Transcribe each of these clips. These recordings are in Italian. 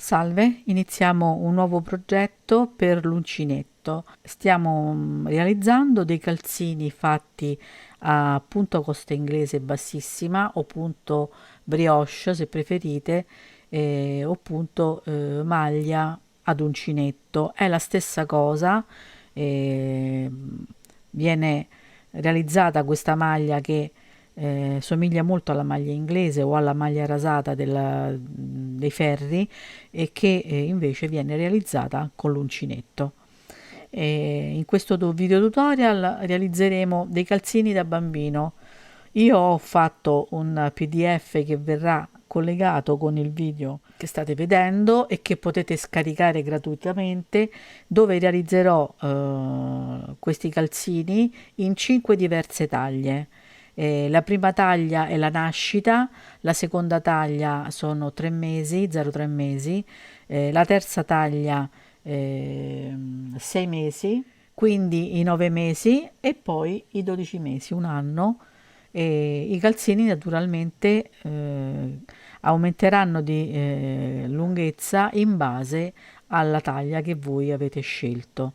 Salve, iniziamo un nuovo progetto per l'uncinetto. Stiamo realizzando dei calzini fatti a punto costa inglese bassissima o punto brioche se preferite, o punto maglia ad uncinetto. È la stessa cosa, eh, viene realizzata questa maglia che somiglia molto alla maglia inglese o alla maglia rasata dei ferri e che invece viene realizzata con l'uncinetto. In questo video tutorial realizzeremo dei calzini da bambino. Io ho fatto un PDF che verrà collegato con il video che state vedendo e che potete scaricare gratuitamente, dove realizzerò questi calzini in 5 diverse taglie. La prima taglia è la nascita, la seconda taglia sono 3 mesi, 0,3 mesi, la terza taglia 6 mesi, quindi i 9 mesi e poi i 12 mesi, un anno. E i calzini naturalmente aumenteranno di lunghezza in base alla taglia che voi avete scelto.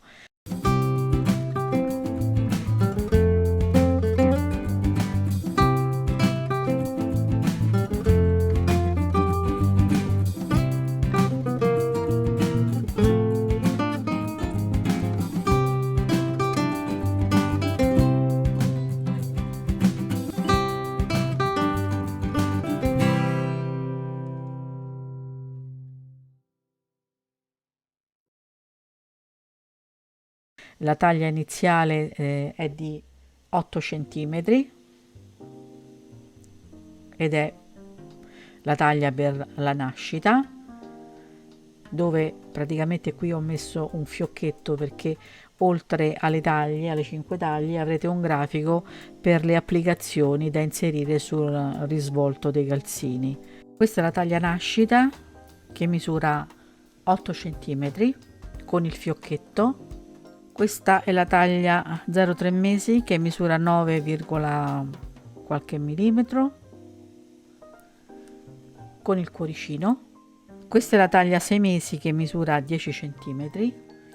La taglia iniziale è di 8 cm ed è la taglia per la nascita, dove praticamente qui ho messo un fiocchetto perché oltre alle taglie, alle 5 taglie, avrete un grafico per le applicazioni da inserire sul risvolto dei calzini. Questa è la taglia nascita che misura 8 cm con il fiocchetto. Questa è la taglia 0,3 mesi che misura 9, qualche millimetro con il cuoricino. Questa è la taglia 6 mesi che misura 10 cm,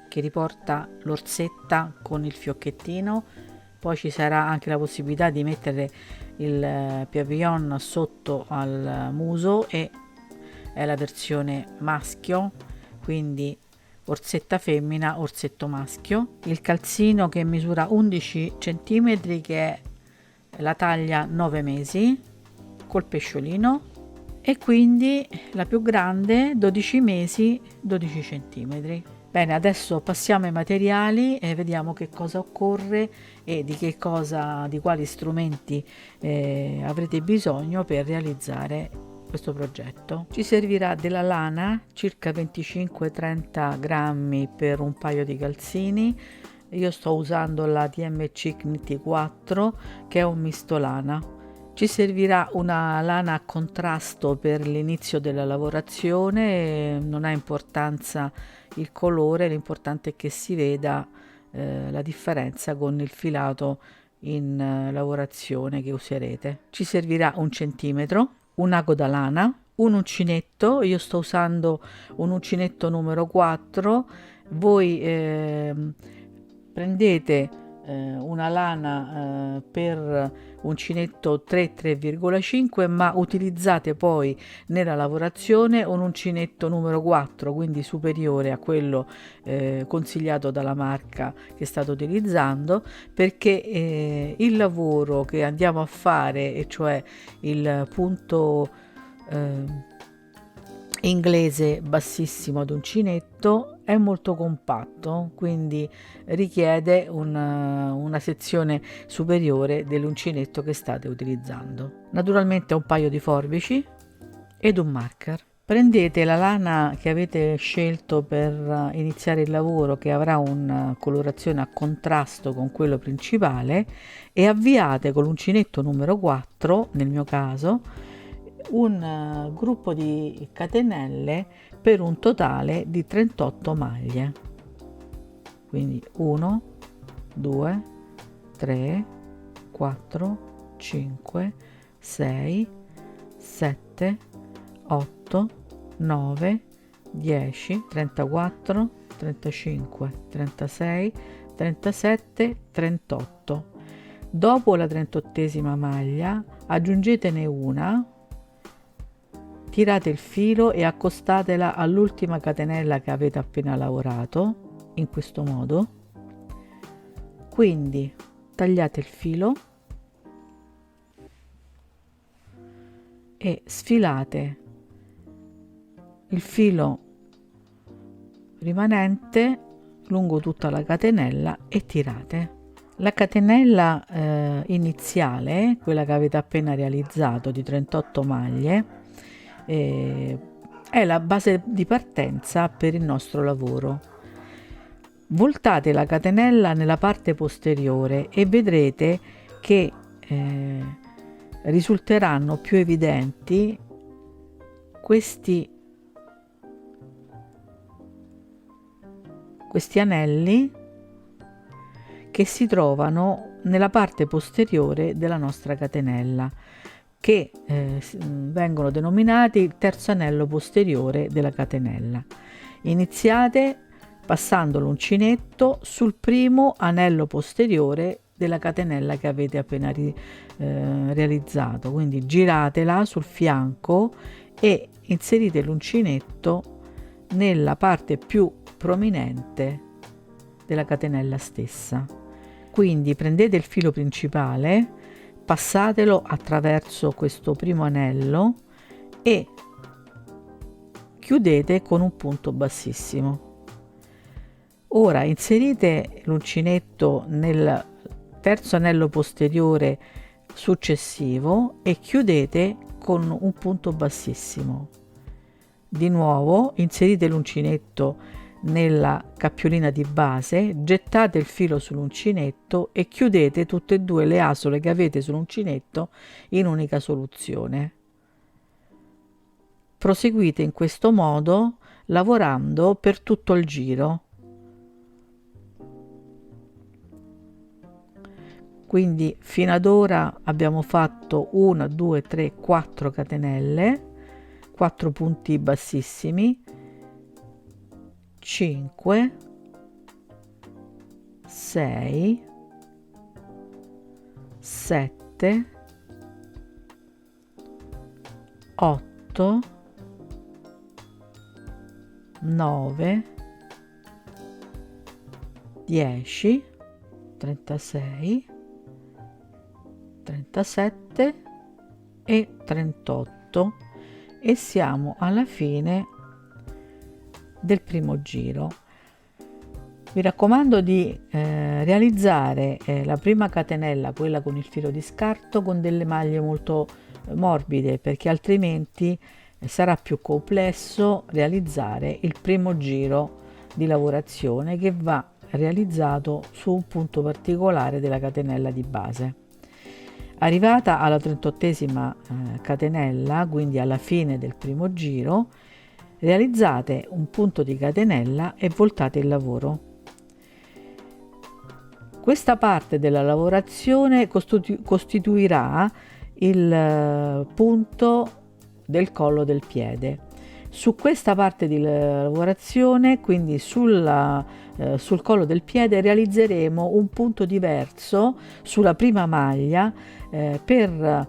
che riporta l'orsetta con il fiocchettino. Poi ci sarà anche la possibilità di mettere il papillon sotto al muso, e è la versione maschio, quindi orsetta femmina, orsetto maschio. Il calzino che misura 11 cm, che è la taglia 9 mesi col pesciolino, e quindi la più grande 12 mesi 12 cm. Bene, adesso passiamo ai materiali e vediamo che cosa occorre e di quali strumenti avrete bisogno per realizzare questo progetto. Ci servirà della lana, circa 25-30 grammi per un paio di calzini. Io sto usando la DMC Knit 4, che è un misto lana. Ci servirà una lana a contrasto per l'inizio della lavorazione, non ha importanza il colore, l'importante è che si veda la differenza con il filato in lavorazione che userete. Ci servirà 1 centimetro, un ago da lana, un uncinetto. Io sto usando un uncinetto numero 4. Voi prendete una lana per uncinetto 3,5, ma utilizzate poi nella lavorazione un uncinetto numero 4, quindi superiore a quello consigliato dalla marca che state utilizzando, perché il lavoro che andiamo a fare, e cioè il punto inglese bassissimo ad uncinetto, è molto compatto, quindi richiede una sezione superiore dell'uncinetto che state utilizzando. Naturalmente un paio di forbici ed un marker. Prendete la lana che avete scelto per iniziare il lavoro, che avrà una colorazione a contrasto con quello principale, e avviate con l'uncinetto numero 4, nel mio caso, un gruppo di catenelle per un totale di 38 maglie. Quindi 1, 2, 3, 4, 5, 6, 7, 8, 9, 10, 34, 35, 36, 37, 38. Dopo la 38esima maglia aggiungetene una, tirate il filo e accostatela all'ultima catenella che avete appena lavorato, in questo modo. Quindi tagliate il filo e sfilate il filo rimanente lungo tutta la catenella e tirate. La catenella iniziale, quella che avete appena realizzato di 38 maglie, è la base di partenza per il nostro lavoro. Voltate la catenella nella parte posteriore e vedrete che risulteranno più evidenti questi anelli che si trovano nella parte posteriore della nostra catenella, che vengono denominati il terzo anello posteriore della catenella. Iniziate passando l'uncinetto sul primo anello posteriore della catenella che avete appena realizzato, quindi giratela sul fianco e inserite l'uncinetto nella parte più prominente della catenella stessa. Quindi prendete il filo principale, passatelo attraverso questo primo anello e chiudete con un punto bassissimo. Ora inserite l'uncinetto nel terzo anello posteriore successivo e chiudete con un punto bassissimo. Di nuovo inserite l'uncinetto nella cappiolina di base, gettate il filo sull'uncinetto e chiudete tutte e due le asole che avete sull'uncinetto in unica soluzione. Proseguite in questo modo lavorando per tutto il giro. Quindi fino ad ora abbiamo fatto 1, 2, 3, 4 catenelle, 4 punti bassissimi, 5, 6, 7, 8, 9, 10, 36, 37 e 38 e siamo alla fine del primo giro. Vi raccomando di realizzare la prima catenella, quella con il filo di scarto, con delle maglie molto morbide, perché altrimenti sarà più complesso realizzare il primo giro di lavorazione che va realizzato su un punto particolare della catenella di base. Arrivata alla 38esima catenella, quindi alla fine del primo giro, realizzate un punto di catenella e voltate il lavoro. Questa parte della lavorazione costituirà il punto del collo del piede. Su questa parte di lavorazione, quindi sul collo del piede, realizzeremo un punto diverso sulla prima maglia per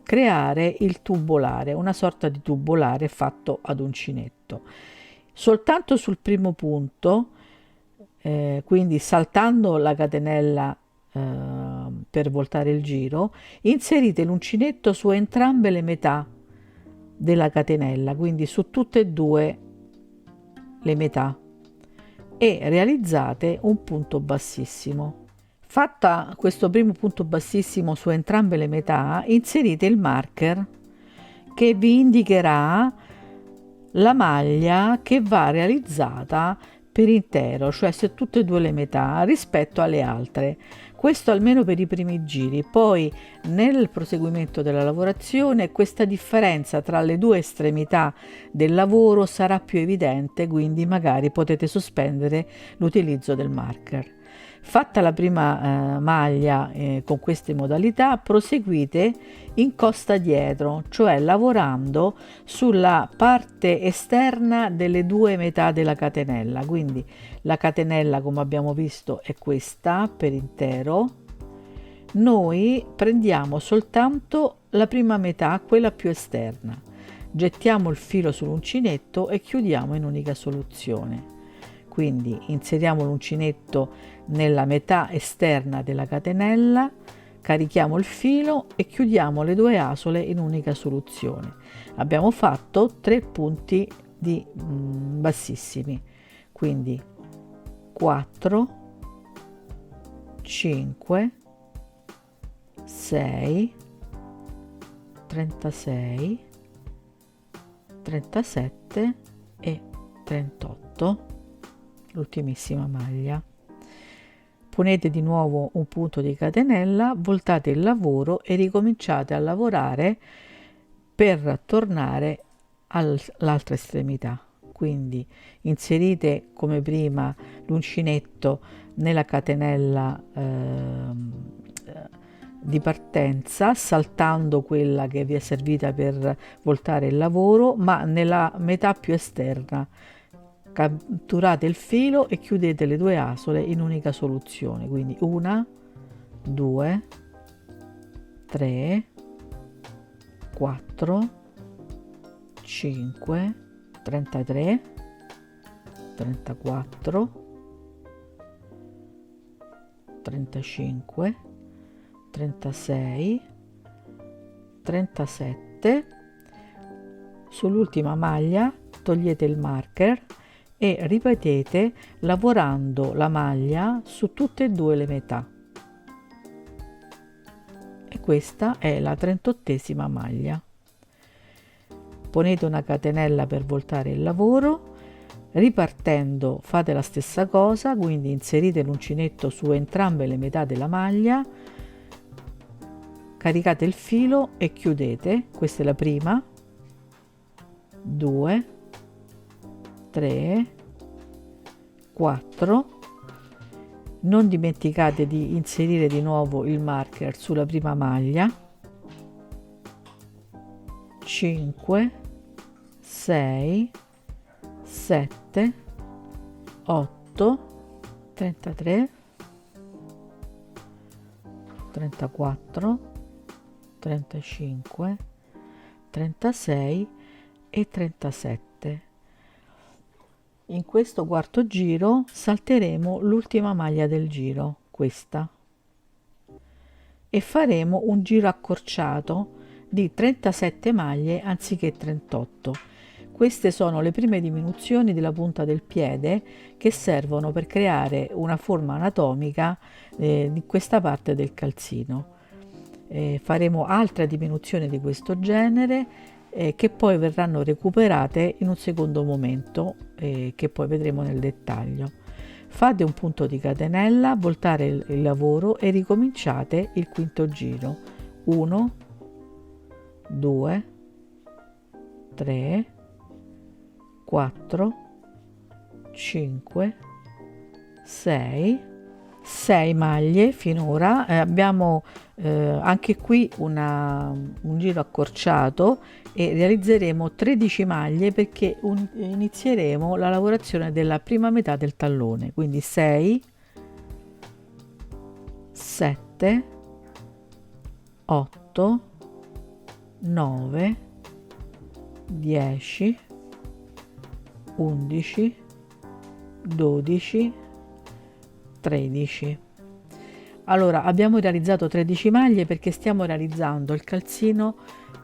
creare il tubolare, una sorta di tubolare fatto ad uncinetto. Soltanto sul primo punto, quindi saltando la catenella per voltare il giro, inserite l'uncinetto su entrambe le metà della catenella, quindi su tutte e due le metà, e realizzate un punto bassissimo. Fatta questo primo punto bassissimo su entrambe le metà, inserite il marker che vi indicherà la maglia che va realizzata per intero, cioè su tutte e due le metà rispetto alle altre. Questo almeno per i primi giri. Poi nel proseguimento della lavorazione questa differenza tra le due estremità del lavoro sarà più evidente, quindi magari potete sospendere l'utilizzo del marker. Fatta la prima maglia con queste modalità, proseguite in costa dietro, cioè lavorando sulla parte esterna delle due metà della catenella. Quindi la catenella, come abbiamo visto, è questa per intero. Noi prendiamo soltanto la prima metà, quella più esterna, gettiamo il filo sull'uncinetto e chiudiamo in unica soluzione. Quindi inseriamo l'uncinetto nella metà esterna della catenella, carichiamo il filo e chiudiamo le due asole in unica soluzione. Abbiamo fatto 3 punti di bassissimi, quindi 4, 5, 6, 36, 37 e 38, l'ultimissima maglia. Ponete di nuovo un punto di catenella, voltate il lavoro e ricominciate a lavorare per tornare all'altra estremità. Quindi inserite come prima l'uncinetto nella catenella di partenza, saltando quella che vi è servita per voltare il lavoro, ma nella metà più esterna. Catturate il filo e chiudete le due asole in unica soluzione, quindi 1, 2, 3, 4, 5, 33, 34, 35, 36, 37. Sull'ultima maglia togliete il marker e ripetete lavorando la maglia su tutte e due le metà. E questa è la 38esima maglia. Ponete una catenella per voltare il lavoro. Ripartendo fate la stessa cosa, quindi inserite l'uncinetto su entrambe le metà della maglia, caricate il filo e chiudete. Questa è la prima, 2, 3, 4. Non dimenticate di inserire di nuovo il marker sulla prima maglia, 5, 6, 7, 8, 33, 34, 35, 36 e 37. In questo quarto giro salteremo l'ultima maglia del giro, questa, e faremo un giro accorciato di 37 maglie anziché 38. Queste sono le prime diminuzioni della punta del piede che servono per creare una forma anatomica di questa parte del calzino. Faremo altre diminuzioni di questo genere che poi verranno recuperate in un secondo momento, che poi vedremo nel dettaglio. Fate un punto di catenella, voltare il lavoro e ricominciate il quinto giro. 1, 2, 3, 4, 5, 6 maglie finora. Abbiamo anche qui un giro accorciato e realizzeremo 13 maglie perché inizieremo la lavorazione della prima metà del tallone, quindi 6, 7, 8, 9, 10, 11, 12, 13. Allora, abbiamo realizzato 13 maglie perché stiamo realizzando il calzino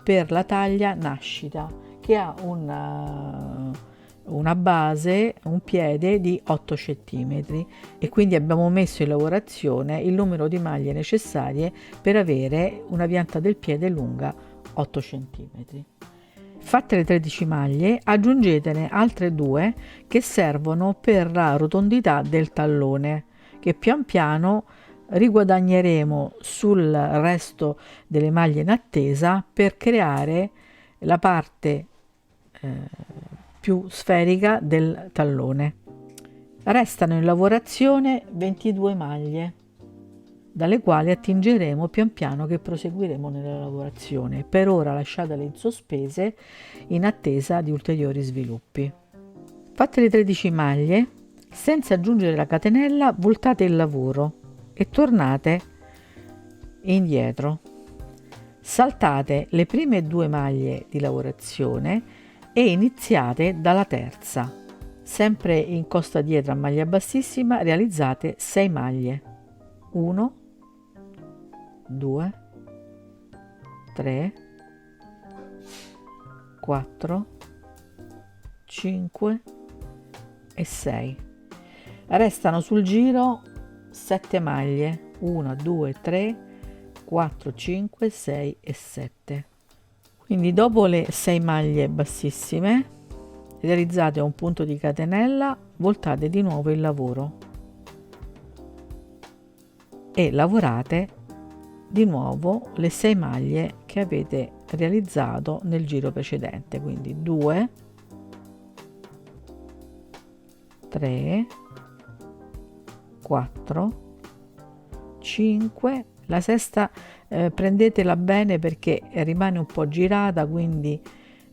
per la taglia nascita, che ha una base, un piede di 8 cm, e quindi abbiamo messo in lavorazione il numero di maglie necessarie per avere una pianta del piede lunga 8 cm. Fatte le 13 maglie, aggiungetene altre 2 che servono per la rotondità del tallone, che pian piano riguadagneremo sul resto delle maglie in attesa per creare la parte più sferica del tallone. Restano in lavorazione 22 maglie, dalle quali attingeremo pian piano che proseguiremo nella lavorazione. Per ora lasciatele in sospese in attesa di ulteriori sviluppi. Fatte le 13 maglie, senza aggiungere la catenella, voltate il lavoro e tornate indietro. Saltate le prime 2 maglie di lavorazione e iniziate dalla terza. Sempre in costa dietro a maglia bassissima realizzate 6 maglie. 1, 2, 3, 4, 5 e 6. Restano sul giro 7 maglie. 1, 2, 3, 4, 5, 6 e 7. Quindi dopo le 6 maglie bassissime realizzate un punto di catenella, voltate di nuovo il lavoro e lavorate di nuovo le 6 maglie che avete realizzato nel giro precedente, quindi 2, 3, 4, 5, la sesta prendetela bene perché rimane un po' girata, quindi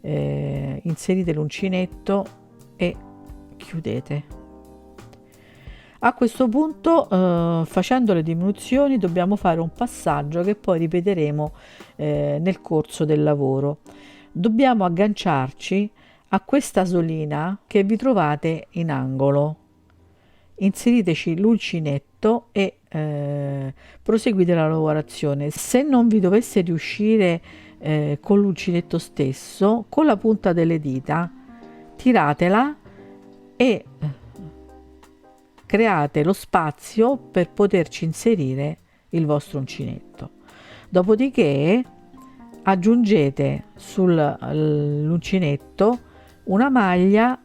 inserite l'uncinetto e chiudete. A questo punto, facendo le diminuzioni, dobbiamo fare un passaggio che poi ripeteremo nel corso del lavoro. Dobbiamo agganciarci a questa solina che vi trovate in angolo. Inseriteci l'uncinetto e proseguite la lavorazione. Se non vi dovesse riuscire con l'uncinetto stesso, con la punta delle dita tiratela e create lo spazio per poterci inserire il vostro uncinetto. Dopodiché aggiungete sull'uncinetto una maglia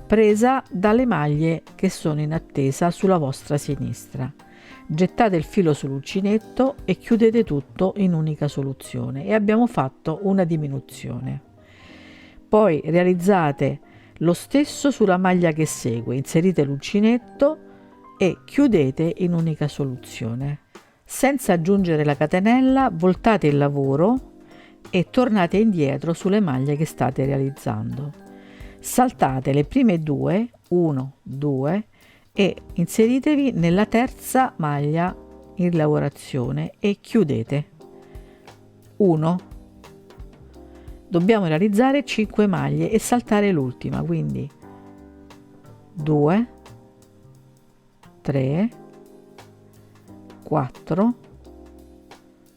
presa dalle maglie che sono in attesa sulla vostra sinistra. Gettate il filo sull'uncinetto e chiudete tutto in unica soluzione e abbiamo fatto una diminuzione. Poi realizzate lo stesso sulla maglia che segue, inserite l'uncinetto e chiudete in unica soluzione. Senza aggiungere la catenella, voltate il lavoro e tornate indietro sulle maglie che state realizzando. Saltate le prime 2, 1, 2 e inseritevi nella terza maglia in lavorazione e chiudete. 1. Dobbiamo realizzare 5 maglie e saltare l'ultima, quindi 2, 3, 4,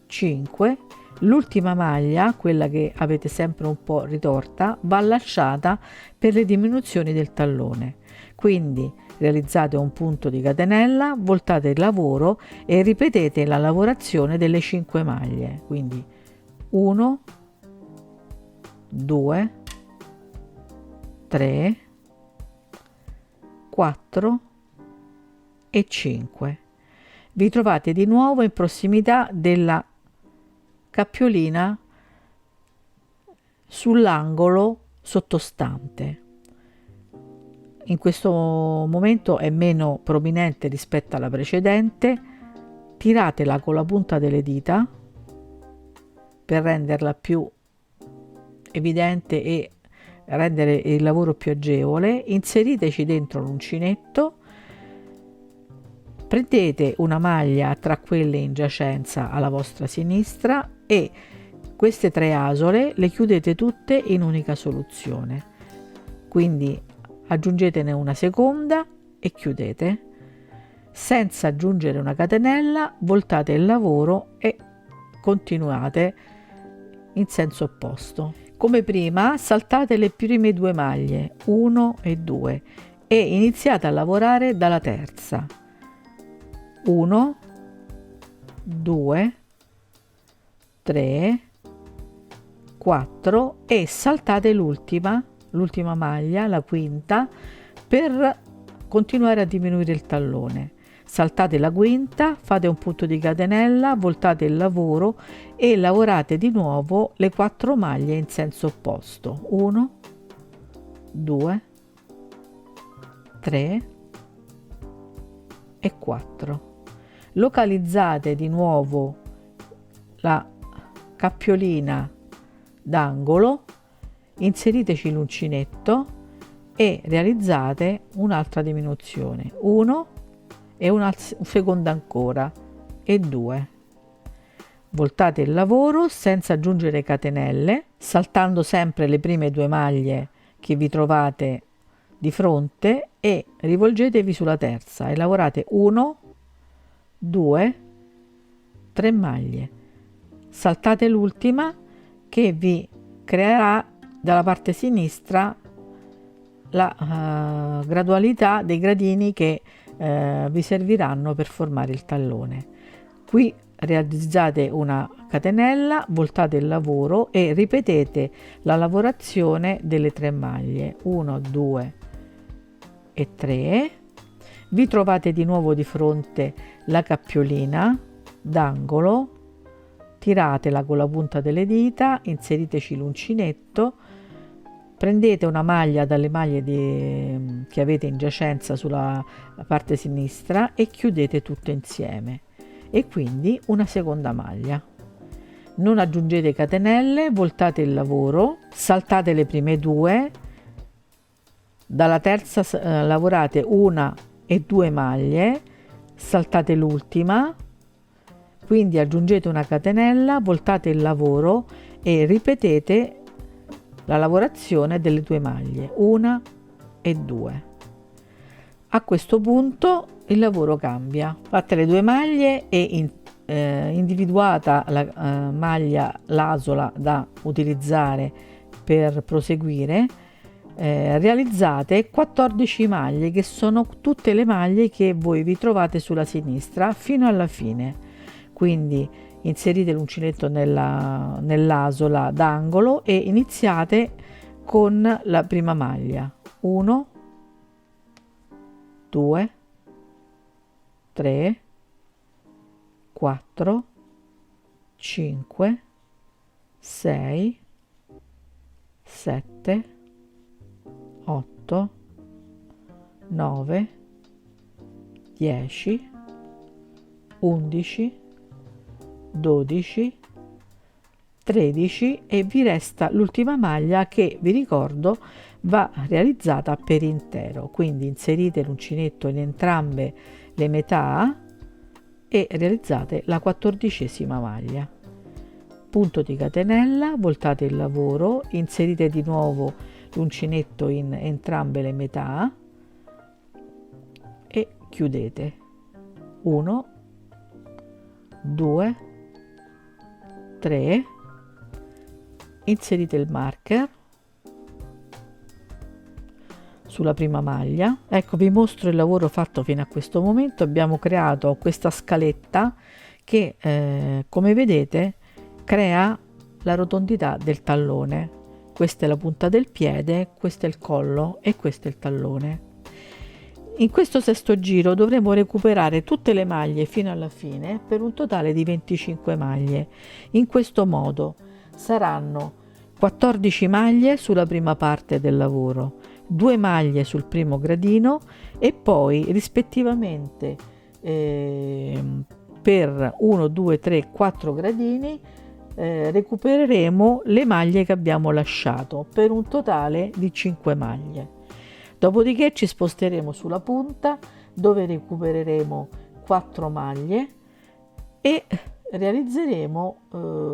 5. L'ultima maglia, quella che avete sempre un po' ritorta, va lasciata per le diminuzioni del tallone. Quindi realizzate un punto di catenella, voltate il lavoro e ripetete la lavorazione delle 5 maglie. Quindi 1, 2, 3, 4 e 5. Vi trovate di nuovo in prossimità della cappiolina sull'angolo sottostante. In questo momento è meno prominente rispetto alla precedente. Tiratela con la punta delle dita per renderla più evidente e rendere il lavoro più agevole. Inseriteci dentro l'uncinetto, prendete una maglia tra quelle in giacenza alla vostra sinistra e queste 3 asole le chiudete tutte in unica soluzione. Quindi aggiungetene una seconda e chiudete. Senza aggiungere una catenella, voltate il lavoro e continuate in senso opposto. Come prima, saltate le prime 2 maglie, 1 e 2, e iniziate a lavorare dalla terza. 1, 2, 3, 4 e saltate l'ultima maglia, la quinta, per continuare a diminuire il tallone. Saltate la quinta, fate un punto di catenella, voltate il lavoro e lavorate di nuovo le 4 maglie in senso opposto. 1, 2, 3, e 4. Localizzate di nuovo la cappiolina d'angolo, inseriteci l'uncinetto e realizzate un'altra diminuzione, 1 e una seconda ancora e 2. Voltate il lavoro senza aggiungere catenelle, saltando sempre le prime 2 maglie che vi trovate di fronte e rivolgetevi sulla terza e lavorate 1, 2, 3 maglie. Saltate l'ultima che vi creerà dalla parte sinistra la gradualità dei gradini che vi serviranno per formare il tallone. Qui realizzate una catenella, voltate il lavoro e ripetete la lavorazione delle 3 maglie, 1, 2 e 3. Vi trovate di nuovo di fronte la cappiolina d'angolo, tiratela con la punta delle dita, inseriteci l'uncinetto, prendete una maglia dalle maglie che avete in giacenza sulla parte sinistra e chiudete tutto insieme e quindi una seconda maglia. Non aggiungete catenelle, voltate il lavoro, saltate le prime 2, dalla terza lavorate 1 e 2 maglie, saltate l'ultima, quindi aggiungete una catenella, voltate il lavoro e ripetete la lavorazione delle 2 maglie, 1 e 2. A questo punto il lavoro cambia. Fatte le 2 maglie e individuata la maglia l'asola da utilizzare per proseguire, realizzate 14 maglie che sono tutte le maglie che voi vi trovate sulla sinistra fino alla fine. Quindi inserite l'uncinetto nell'asola d'angolo e iniziate con la prima maglia, 1, 2, 3, 4, 5, 6, 7, 8, 9, 10, 11, 12, 13 e vi resta l'ultima maglia che vi ricordo va realizzata per intero, quindi inserite l'uncinetto in entrambe le metà e realizzate la 14ª maglia. Punto di catenella, voltate il lavoro, inserite di nuovo l'uncinetto in entrambe le metà e chiudete. 1, 2, 3, inserite il marker sulla prima maglia. Ecco, vi mostro il lavoro fatto fino a questo momento. Abbiamo creato questa scaletta che come vedete crea la rotondità del tallone. Questa è la punta del piede, questo è il collo e questo è il tallone. In questo sesto giro dovremo recuperare tutte le maglie fino alla fine per un totale di 25 maglie. In questo modo saranno 14 maglie sulla prima parte del lavoro, 2 maglie sul primo gradino e poi rispettivamente per 1, 2, 3, 4 gradini recupereremo le maglie che abbiamo lasciato per un totale di 5 maglie. Dopodiché ci sposteremo sulla punta dove recupereremo 4 maglie e realizzeremo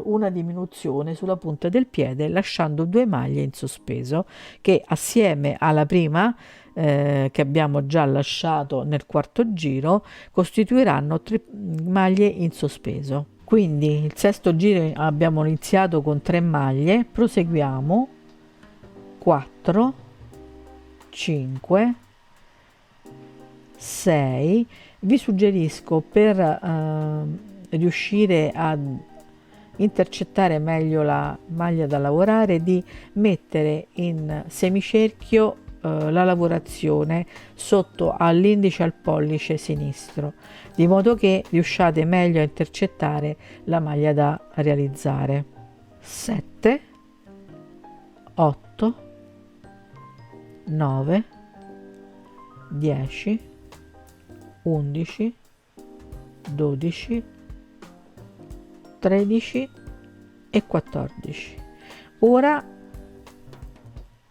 una diminuzione sulla punta del piede lasciando 2 maglie in sospeso che assieme alla prima che abbiamo già lasciato nel quarto giro costituiranno 3 maglie in sospeso. Quindi il sesto giro abbiamo iniziato con 3 maglie, proseguiamo 4, 5, 6. Vi suggerisco per riuscire a intercettare meglio la maglia da lavorare di mettere in semicerchio la lavorazione sotto all'indice al pollice sinistro, di modo che riusciate meglio a intercettare la maglia da realizzare. 7, 8, 9, 10, 11, 12, 13 e 14. Ora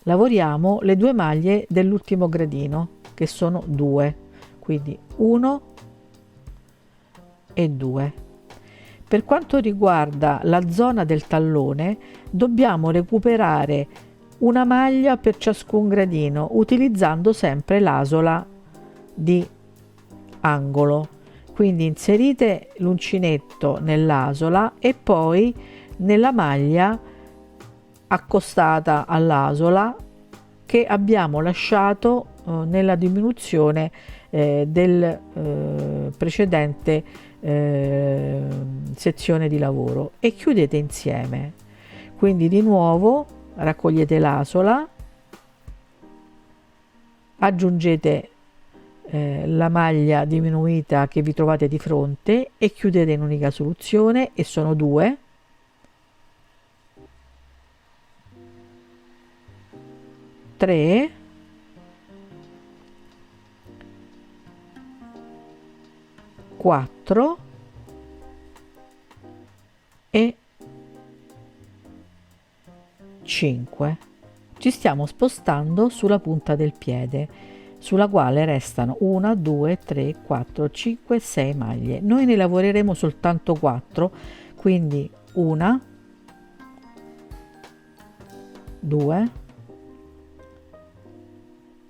lavoriamo le due maglie dell'ultimo gradino, che sono 2, quindi 1 e 2. Per quanto riguarda la zona del tallone, dobbiamo recuperare una maglia per ciascun gradino, utilizzando sempre l'asola di angolo. Quindi inserite l'uncinetto nell'asola e poi nella maglia accostata all'asola che abbiamo lasciato nella diminuzione del precedente sezione di lavoro, e chiudete insieme. Quindi di nuovo raccogliete l'asola, aggiungete la maglia diminuita che vi trovate di fronte e chiudete in unica soluzione, e sono 2, 3, 4 e 5. Ci stiamo spostando sulla punta del piede, sulla quale restano 1, 2, 3, 4, 5, 6 maglie. Noi ne lavoreremo soltanto 4, quindi 1, 2,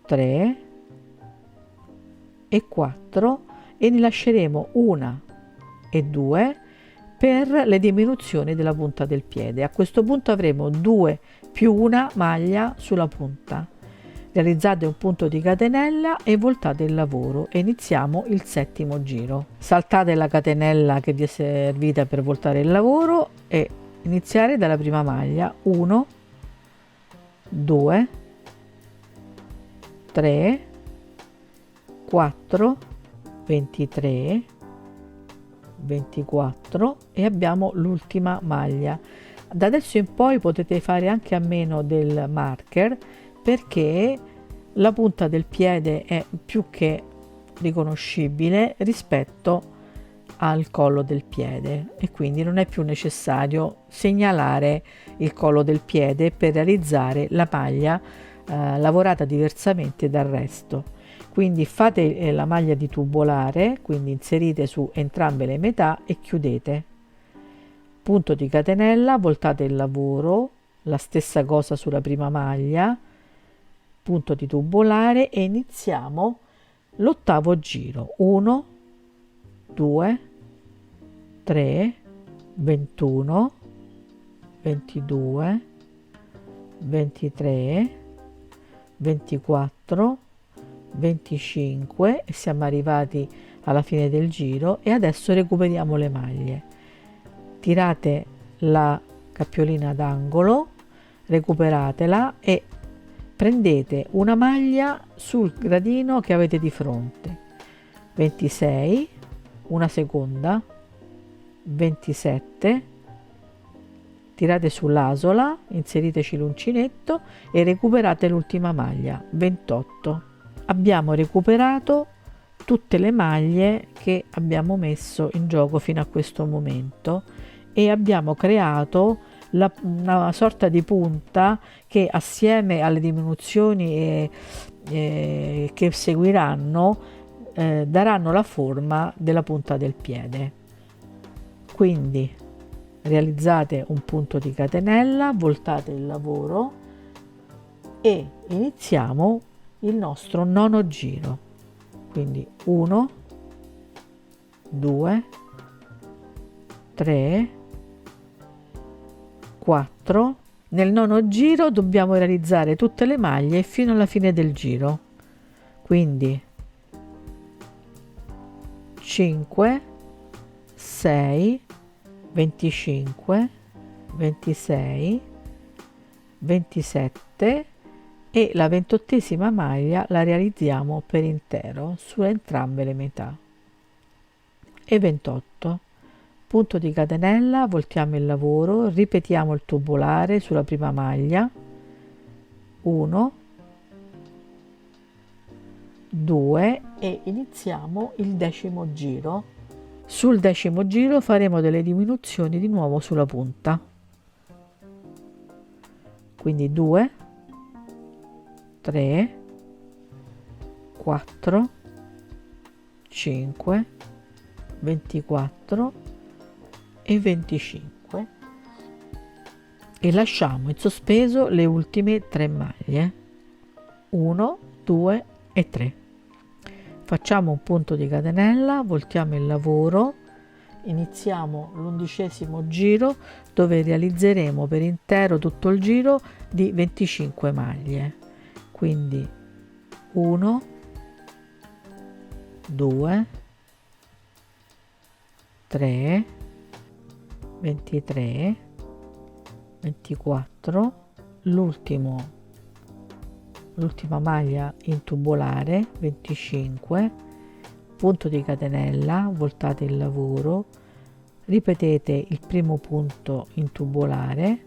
3 e 4, e ne lasceremo 1 e 2 per le diminuzioni della punta del piede. A questo punto avremo 2 più una maglia sulla punta. Realizzate un punto di catenella e voltate il lavoro e iniziamo il settimo giro. Saltate la catenella che vi è servita per voltare il lavoro e iniziare dalla prima maglia. 1, 2, 3, 4, 23, 24 e abbiamo l'ultima maglia. Da adesso in poi potete fare anche a meno del marker, perché la punta del piede è più che riconoscibile rispetto al collo del piede, e quindi non è più necessario segnalare il collo del piede per realizzare la maglia lavorata diversamente dal resto. Quindi fate la maglia di tubolare, quindi inserite su entrambe le metà e chiudete. Punto di catenella, voltate il lavoro, la stessa cosa sulla prima maglia, punto di tubolare e iniziamo l'ottavo giro. 1, 2, 3, 21, 22, 23, 24, 25 e siamo arrivati alla fine del giro. E adesso recuperiamo le maglie. Tirate la cappiolina d'angolo, recuperatela e prendete una maglia sul gradino che avete di fronte. 26, una seconda, 27, tirate sull'asola, inseriteci l'uncinetto e recuperate l'ultima maglia. 28. Abbiamo recuperato tutte le maglie che abbiamo messo in gioco fino a questo momento e abbiamo creato una sorta di punta che, assieme alle diminuzioni che seguiranno, daranno la forma della punta del piede. Quindi realizzate un punto di catenella, voltate il lavoro e iniziamo il nostro nono giro. Quindi 1, 2, 3, 4. Nel nono giro dobbiamo realizzare tutte le maglie fino alla fine del giro. Quindi 5, 6, 25, 26, 27 e la 28esima maglia la realizziamo per intero su entrambe le metà. E 28. Punto di catenella, voltiamo il lavoro, ripetiamo il tubolare sulla prima maglia. 1, 2 e iniziamo il 10° giro. Sul 10° giro faremo delle diminuzioni di nuovo sulla punta, quindi 2, 3, 4, 5, 24 e 25 e lasciamo in sospeso le ultime 3 maglie, 1, 2 e 3. Facciamo un punto di catenella, voltiamo il lavoro, iniziamo l'11° giro dove realizzeremo per intero tutto il giro di 25 maglie, quindi 1, 2, 3, 23, 24, l'ultima maglia in tubolare, 25, punto di catenella, voltate il lavoro, ripetete il primo punto in tubolare,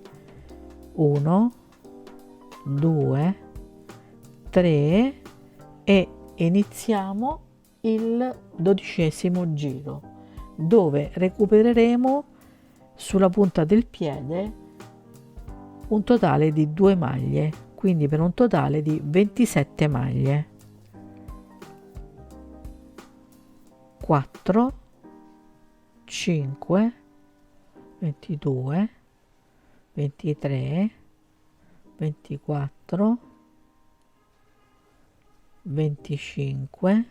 1, 2, 3 e iniziamo il 12° giro dove recupereremo sulla punta del piede un totale di 2 maglie, quindi per un totale di 27 maglie. 4, 5, 22, 23, 24, 25,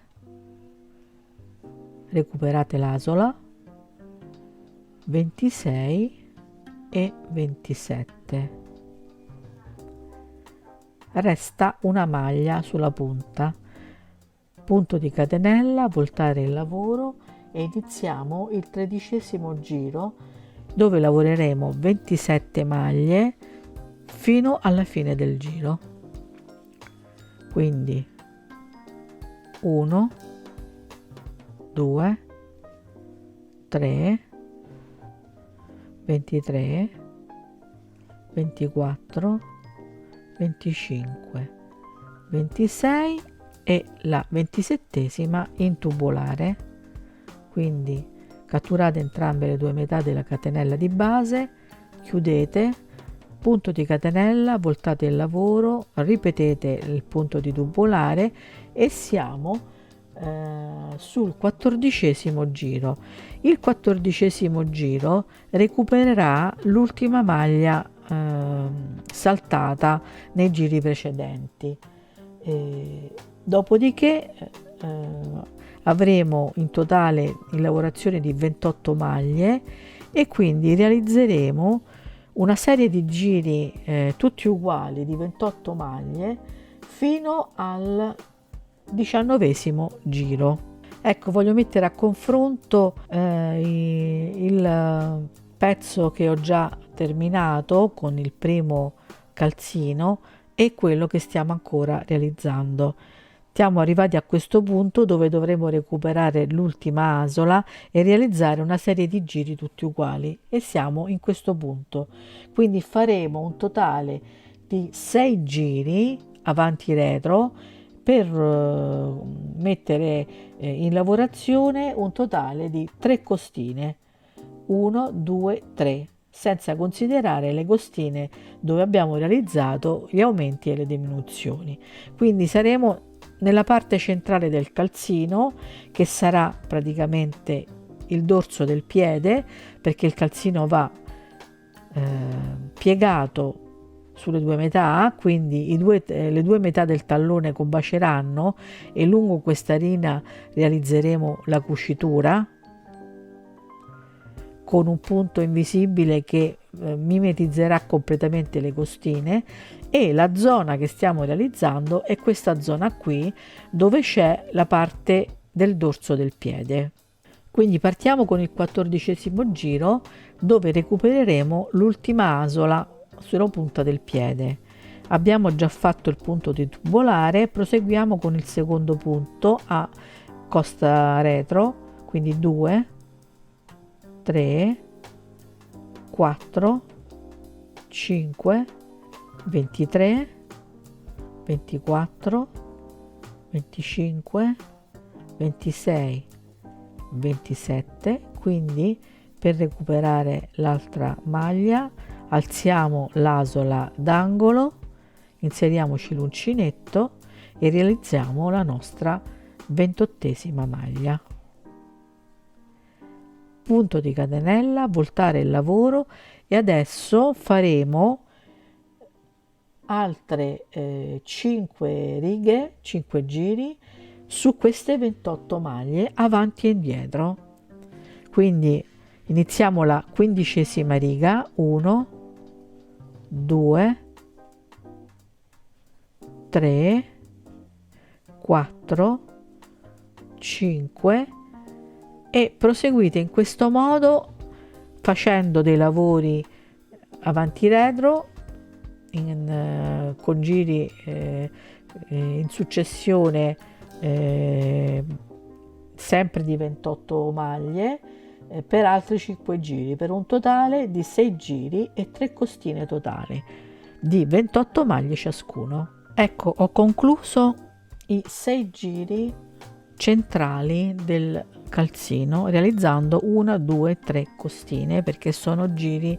recuperate l'asola, 26 e 27. Resta una maglia sulla punta, punto di catenella, voltare il lavoro e iniziamo il 13° giro dove lavoreremo 27 maglie fino alla fine del giro, quindi 1, 2, 3, 23, 24, 25, 26 e la 27ª in tubolare, quindi catturate entrambe le 2 metà della catenella di base, chiudete, punto di catenella, voltate il lavoro, ripetete il punto di tubolare e siamo sul 14° giro. Il 14° giro recupererà l'ultima maglia saltata nei giri precedenti, dopodiché avremo in totale in lavorazione di 28 maglie e quindi realizzeremo una serie di giri tutti uguali di 28 maglie fino al 19° giro. Ecco, voglio mettere a confronto il pezzo che ho già terminato con il primo calzino e quello che stiamo ancora realizzando. Siamo arrivati a questo punto dove dovremo recuperare l'ultima asola e realizzare una serie di giri tutti uguali e siamo in questo punto, quindi faremo un totale di 6 giri avanti retro per mettere in lavorazione un totale di 3 costine, 1, 2, 3, senza considerare le costine dove abbiamo realizzato gli aumenti e le diminuzioni. Quindi saremo nella parte centrale del calzino, che sarà praticamente il dorso del piede, perché il calzino va piegato sulle 2 metà, quindi le 2 metà del tallone combaceranno e lungo questa linea realizzeremo la cucitura con un punto invisibile che mimetizzerà completamente le costine, e la zona che stiamo realizzando è questa zona qui dove c'è la parte del dorso del piede. Quindi partiamo con il 14° giro dove recupereremo l'ultima asola sulla punta del piede. Abbiamo già fatto il punto di tubolare, proseguiamo con il secondo punto a costa retro, quindi 2, 3, 4, 5, 23, 24, 25, 26, 27. Quindi per recuperare l'altra maglia alziamo l'asola d'angolo, inseriamoci l'uncinetto e realizziamo la nostra 28esima maglia. Punto di catenella, voltare il lavoro e adesso faremo altre 5 righe, 5 giri su queste 28 maglie avanti e indietro. Quindi iniziamo la 15ª riga, 1, 2, 3, 4, 5 e proseguite in questo modo facendo dei lavori avanti retro con giri in successione sempre di 28 maglie per altri 5 giri, per un totale di 6 giri e 3 costine totali di 28 maglie ciascuno. Ecco, ho concluso i 6 giri centrali del calzino realizzando 1, 2, 3 costine, perché sono giri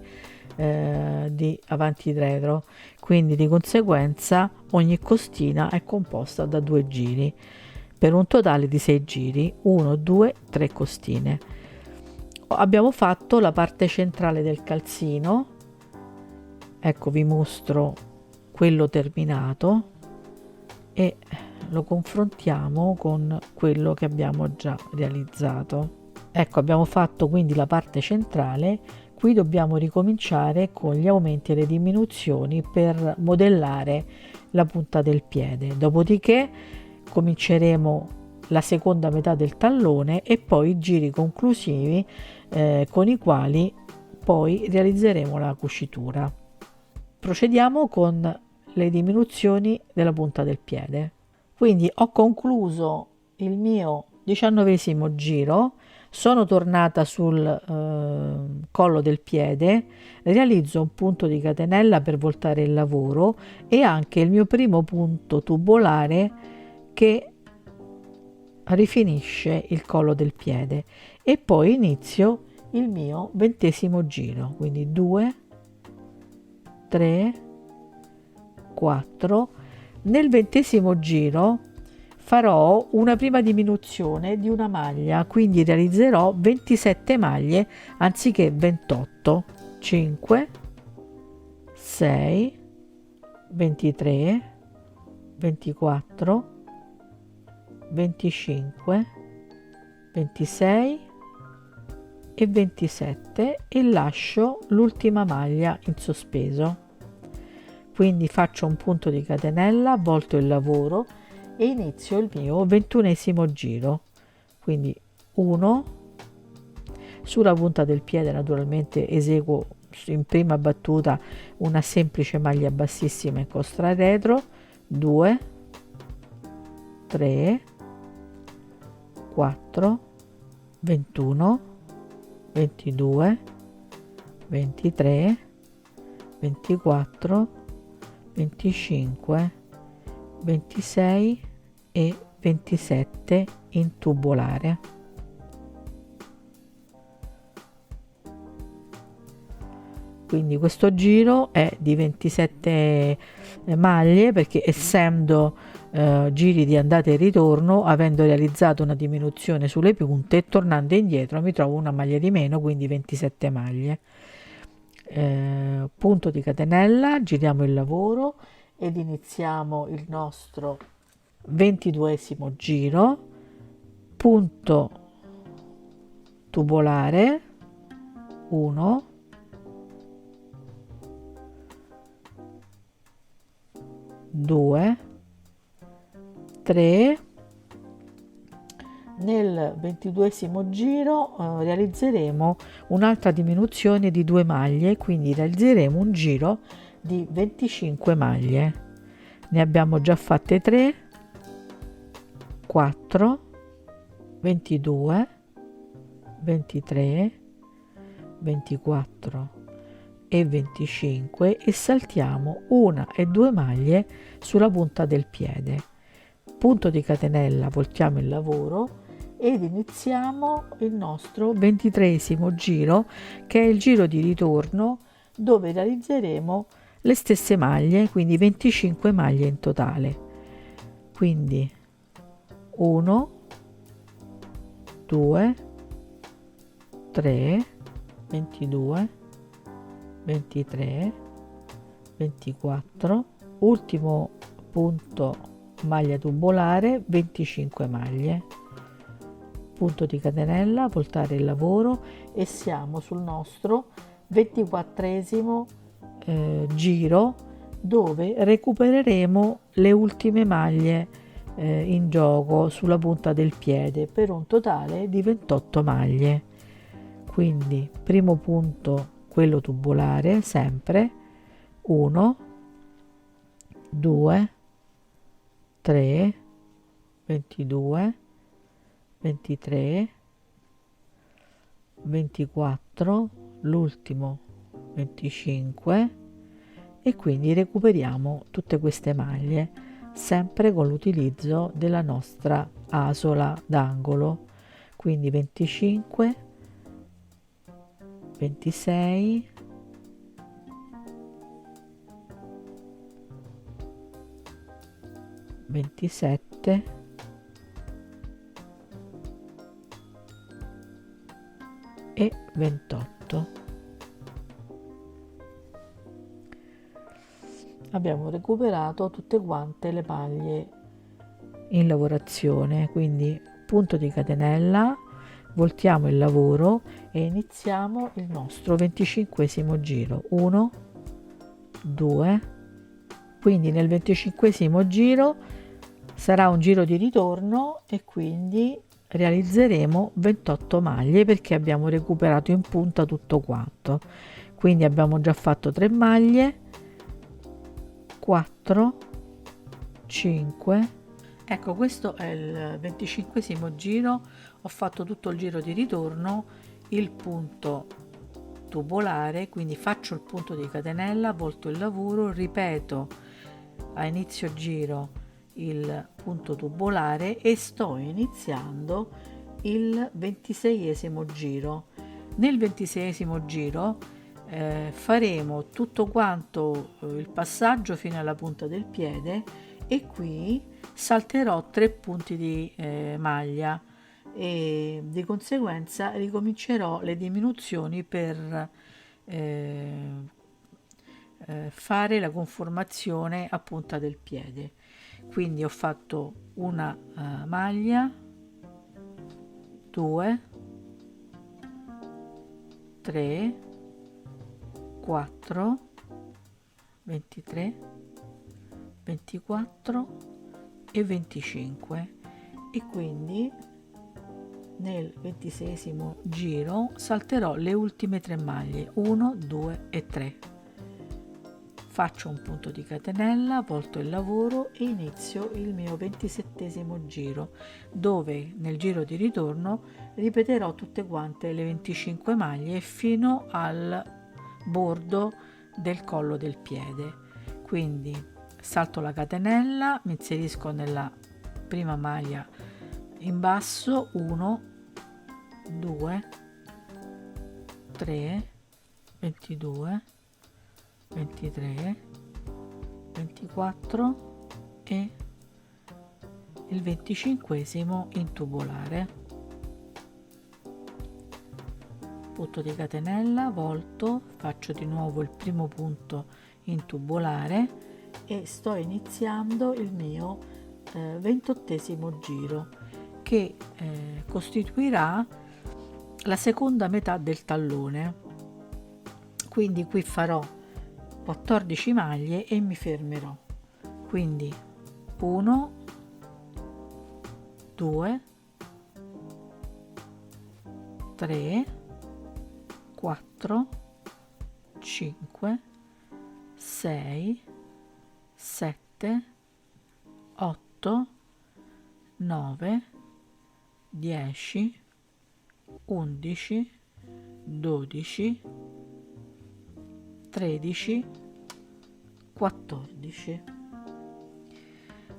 di avanti e retro, quindi di conseguenza ogni costina è composta da 2 giri per un totale di 6 giri, 1, 2, 3 costine. Abbiamo fatto la parte centrale del calzino, ecco, vi mostro quello terminato e lo confrontiamo con quello che abbiamo già realizzato. Ecco, abbiamo fatto quindi la parte centrale. Qui dobbiamo ricominciare con gli aumenti e le diminuzioni per modellare la punta del piede, dopodiché cominceremo la seconda metà del tallone e poi i giri conclusivi con i quali poi realizzeremo la cucitura. Procediamo con le diminuzioni della punta del piede. Quindi ho concluso il mio 19° giro, sono tornata sul collo del piede, realizzo un punto di catenella per voltare il lavoro e anche il mio primo punto tubolare che rifinisce il collo del piede e poi inizio il mio 20° giro, quindi 2, 3, 4. Nel 20° giro farò una prima diminuzione di una maglia, quindi realizzerò 27 maglie anziché 28. 5, 6, 23, 24, 25, 26 e 27 e lascio l'ultima maglia in sospeso. Quindi faccio un punto di catenella, volto il lavoro e inizio il mio 21° giro, quindi 1, sulla punta del piede naturalmente eseguo in prima battuta una semplice maglia bassissima in costra retro, 2, 3, 4, 21, 22, 23, 24, 25, 26 e 27 in tubolare. Quindi questo giro è di 27 maglie perché essendo giri di andata e ritorno, avendo realizzato una diminuzione sulle punte e tornando indietro mi trovo una maglia di meno, quindi 27 maglie. Punto di catenella, giriamo il lavoro ed iniziamo il nostro 22° giro, punto tubolare, 1, 2, 3. Nel 22° giro realizzeremo un'altra diminuzione di 2 maglie, quindi realizzeremo un giro di 25 maglie. Ne abbiamo già fatte 3, 4, 22, 23, 24 e 25 e saltiamo una e 2 maglie sulla punta del piede. Punto di catenella, voltiamo il lavoro ed iniziamo il nostro 23esimo giro, che è il giro di ritorno, dove realizzeremo le stesse maglie, quindi 25 maglie in totale. Quindi 1, 2, 3, 22, 23, 24, ultimo punto maglia tubolare, 25 maglie, punto di catenella, voltare il lavoro e siamo sul nostro 24esimo giro, dove recupereremo le ultime maglie in gioco sulla punta del piede per un totale di 28 maglie. Quindi primo punto, quello tubolare, sempre 1, 2, 3, 22, 23, 24, l'ultimo 25, e quindi recuperiamo tutte queste maglie sempre con l'utilizzo della nostra asola d'angolo. Quindi 25, 26, 27 e 28. Abbiamo recuperato tutte quante le maglie in lavorazione, quindi punto di catenella, voltiamo il lavoro e iniziamo il nostro 25esimo giro. 1, 2, quindi nel 25esimo giro sarà un giro di ritorno e quindi realizzeremo 28 maglie, perché abbiamo recuperato in punta tutto quanto. Quindi abbiamo già fatto 3 maglie, 4, 5. Ecco, questo è il 25esimo giro. Ho fatto tutto il giro di ritorno, il punto tubolare, quindi faccio il punto di catenella, volto il lavoro, ripeto a inizio giro il punto tubolare e sto iniziando il 26esimo giro. Nel 26esimo giro faremo tutto quanto il passaggio fino alla punta del piede e qui salterò 3 punti di maglia e di conseguenza ricomincerò le diminuzioni per fare la conformazione a punta del piede. Quindi ho fatto una maglia, 2, 3, 4, 23, 24 e 25, e quindi nel 26esimo giro salterò le ultime 3 maglie, 1, 2 e 3. Faccio un punto di catenella, volto il lavoro e inizio il mio 27esimo giro, dove nel giro di ritorno ripeterò tutte quante le 25 maglie fino al bordo del collo del piede. Quindi salto la catenella, mi inserisco nella prima maglia in basso, 1, 2, 3, 22, 23, 24 e il 25esimo in tubolare. Punto di catenella, volto, faccio di nuovo il primo punto in tubolare e sto iniziando il mio 28esimo giro, che costituirà la seconda metà del tallone. Quindi qui farò 14 maglie e mi fermerò. Quindi 1, 2, 3, 4, 5, 6, 7, 8, 9, 10, 11, 12, 13, 14.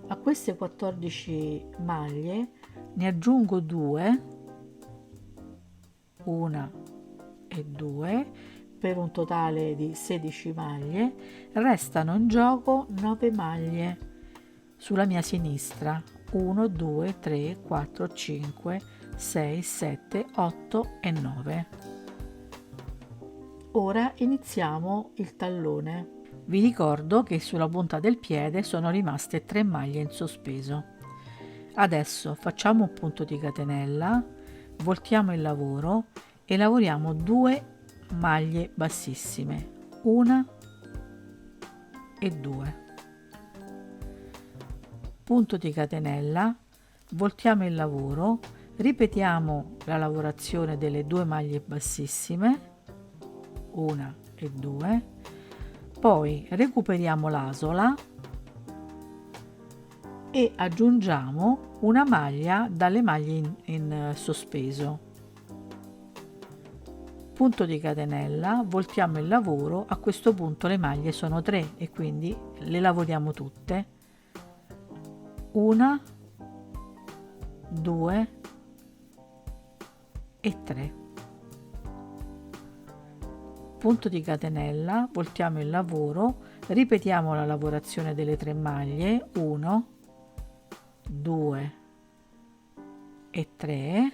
A queste 14 maglie ne aggiungo 2, 1 e 2, per un totale di 16 maglie. Restano in gioco 9 maglie sulla mia sinistra: 1, 2, 3, 4, 5, 6, 7, 8 e 9. Ora iniziamo il tallone. Vi ricordo che sulla punta del piede sono rimaste 3 maglie in sospeso. Adesso facciamo un punto di catenella, voltiamo il lavoro e lavoriamo 2 maglie bassissime, 1 e 2. Punto di catenella, voltiamo il lavoro, ripetiamo la lavorazione delle 2 maglie bassissime, 1 e 2, poi recuperiamo l'asola e aggiungiamo una maglia dalle maglie in sospeso. Punto di catenella, voltiamo il lavoro, a questo punto le maglie sono 3 e quindi le lavoriamo tutte. 1, 2 e 3. Punto di catenella, voltiamo il lavoro, ripetiamo la lavorazione delle 3 maglie, 1, 2 e 3,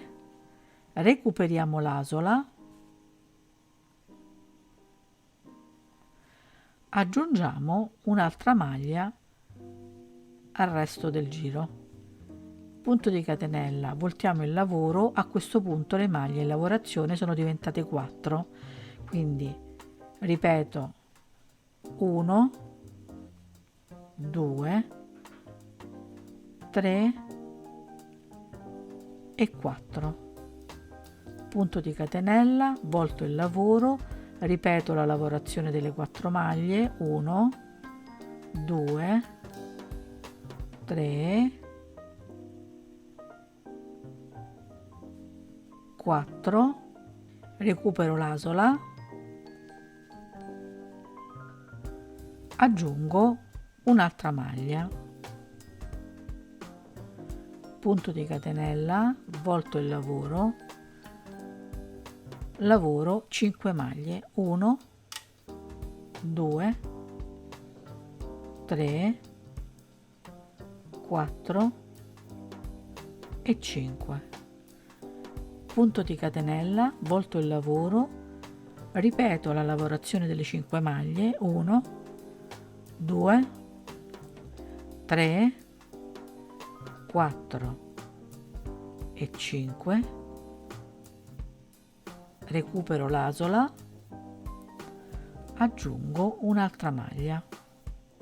recuperiamo l'asola, aggiungiamo un'altra maglia al resto del giro. Punto di catenella, voltiamo il lavoro, a questo punto le maglie in lavorazione sono diventate 4, quindi ripeto: 1, 2, 3 e 4. Punto di catenella, volto il lavoro, ripeto la lavorazione delle 4 maglie, 1, 2, 3, 4, recupero l'asola, aggiungo un'altra maglia, punto di catenella, volto il lavoro, lavoro 5 maglie, 1, 2, 3, 4 e 5. Punto di catenella, volto il lavoro, ripeto la lavorazione delle 5 maglie, 1, 2, 3, 4 e 5, recupero l'asola, aggiungo un'altra maglia,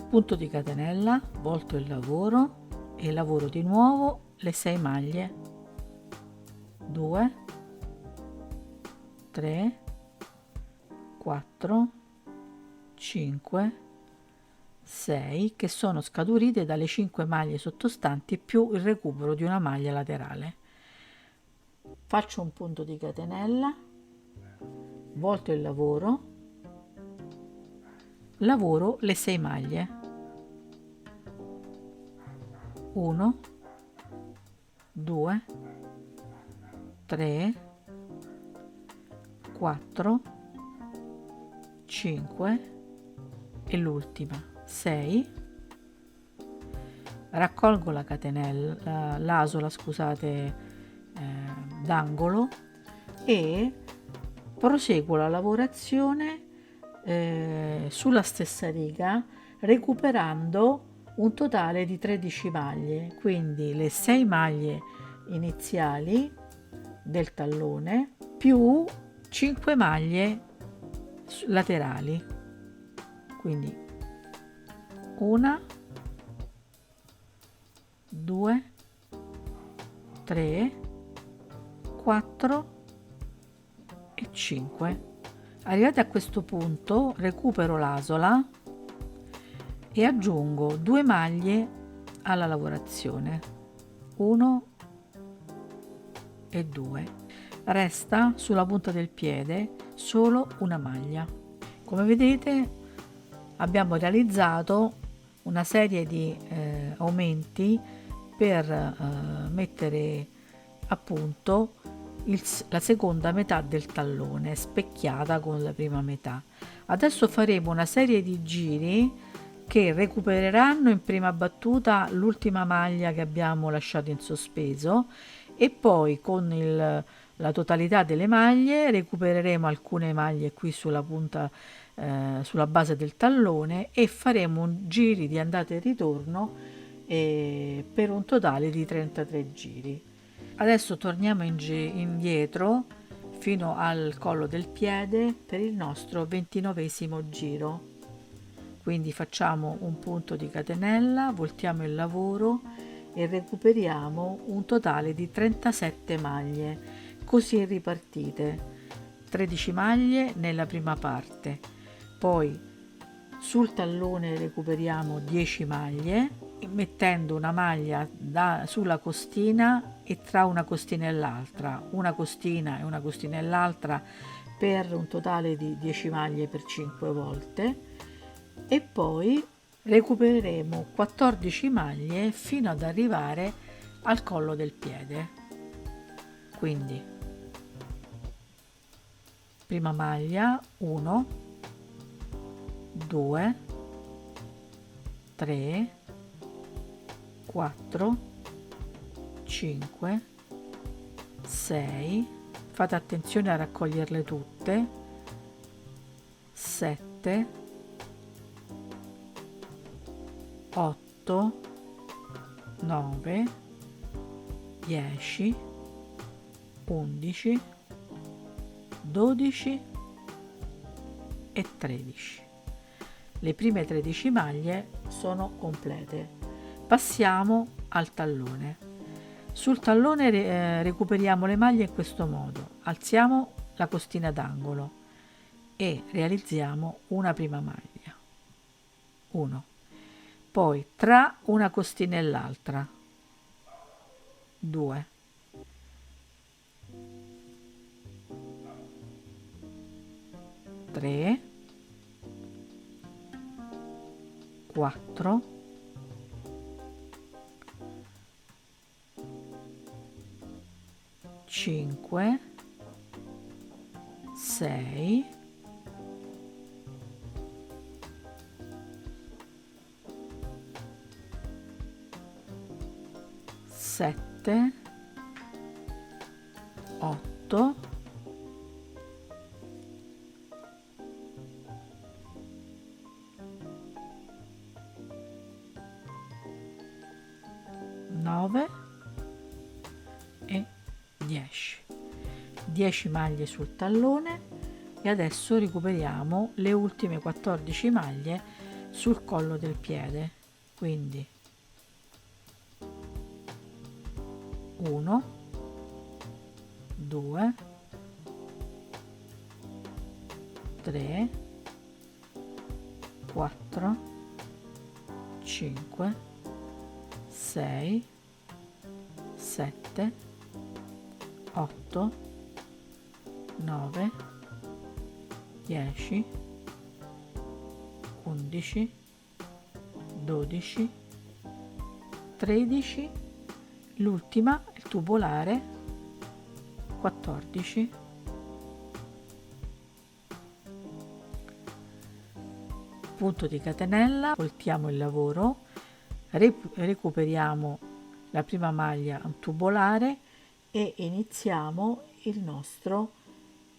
punto di catenella, volto il lavoro e lavoro di nuovo le 6 maglie, 2, 3, 4, 5, 6, che sono scaturite dalle 5 maglie sottostanti più il recupero di una maglia laterale. Faccio un punto di catenella, volto il lavoro, lavoro le 6 maglie, 1, 2, 3, 4, 5 e l'ultima 6, raccolgo la catenella, l'asola, scusate, d'angolo e proseguo la lavorazione sulla stessa riga, recuperando un totale di 13 maglie, quindi le 6 maglie iniziali del tallone più 5 maglie laterali, quindi 1, 2, 3, 4 e 5. Arrivati a questo punto recupero l'asola e aggiungo 2 maglie alla lavorazione, 1 e 2. Resta sulla punta del piede solo una maglia. Come vedete abbiamo realizzato una serie di aumenti per mettere appunto la seconda metà del tallone specchiata con la prima metà. Adesso faremo una serie di giri che recupereranno in prima battuta l'ultima maglia che abbiamo lasciato in sospeso, e poi con la totalità delle maglie recupereremo alcune maglie qui sulla punta, sulla base del tallone, e faremo giri di andata e ritorno per un totale di 33 giri. Adesso torniamo indietro fino al collo del piede per il nostro 29esimo giro. Quindi facciamo un punto di catenella, voltiamo il lavoro e recuperiamo un totale di 37 maglie, così ripartite: 13 maglie nella prima parte, poi sul tallone recuperiamo 10 maglie, mettendo una maglia sulla costina e tra una costina e l'altra, una costina e l'altra, per un totale di 10 maglie per 5 volte, e poi recupereremo 14 maglie fino ad arrivare al collo del piede. Quindi prima maglia, 1, 2, 3, 4, 5, 6, fate attenzione a raccoglierle tutte, 7, 8, 9, 10, 11, 12 e 13. Le prime 13 maglie sono complete. Passiamo al tallone. Sul tallone recuperiamo le maglie in questo modo: alziamo la costina d'angolo e realizziamo una prima maglia, 1, poi tra una costina e l'altra, 2, 3, 4, 5, 6, 7, 8, 9 e 10. 10 maglie sul tallone, e adesso recuperiamo le ultime 14 maglie sul collo del piede. Quindi 1, 2, 3, 4, 5, 6, 7, 8, 9, 10, 11, 12, 13, l'ultima, il tubolare, 14, punto di catenella, voltiamo il lavoro, recuperiamo la prima maglia tubolare e iniziamo il nostro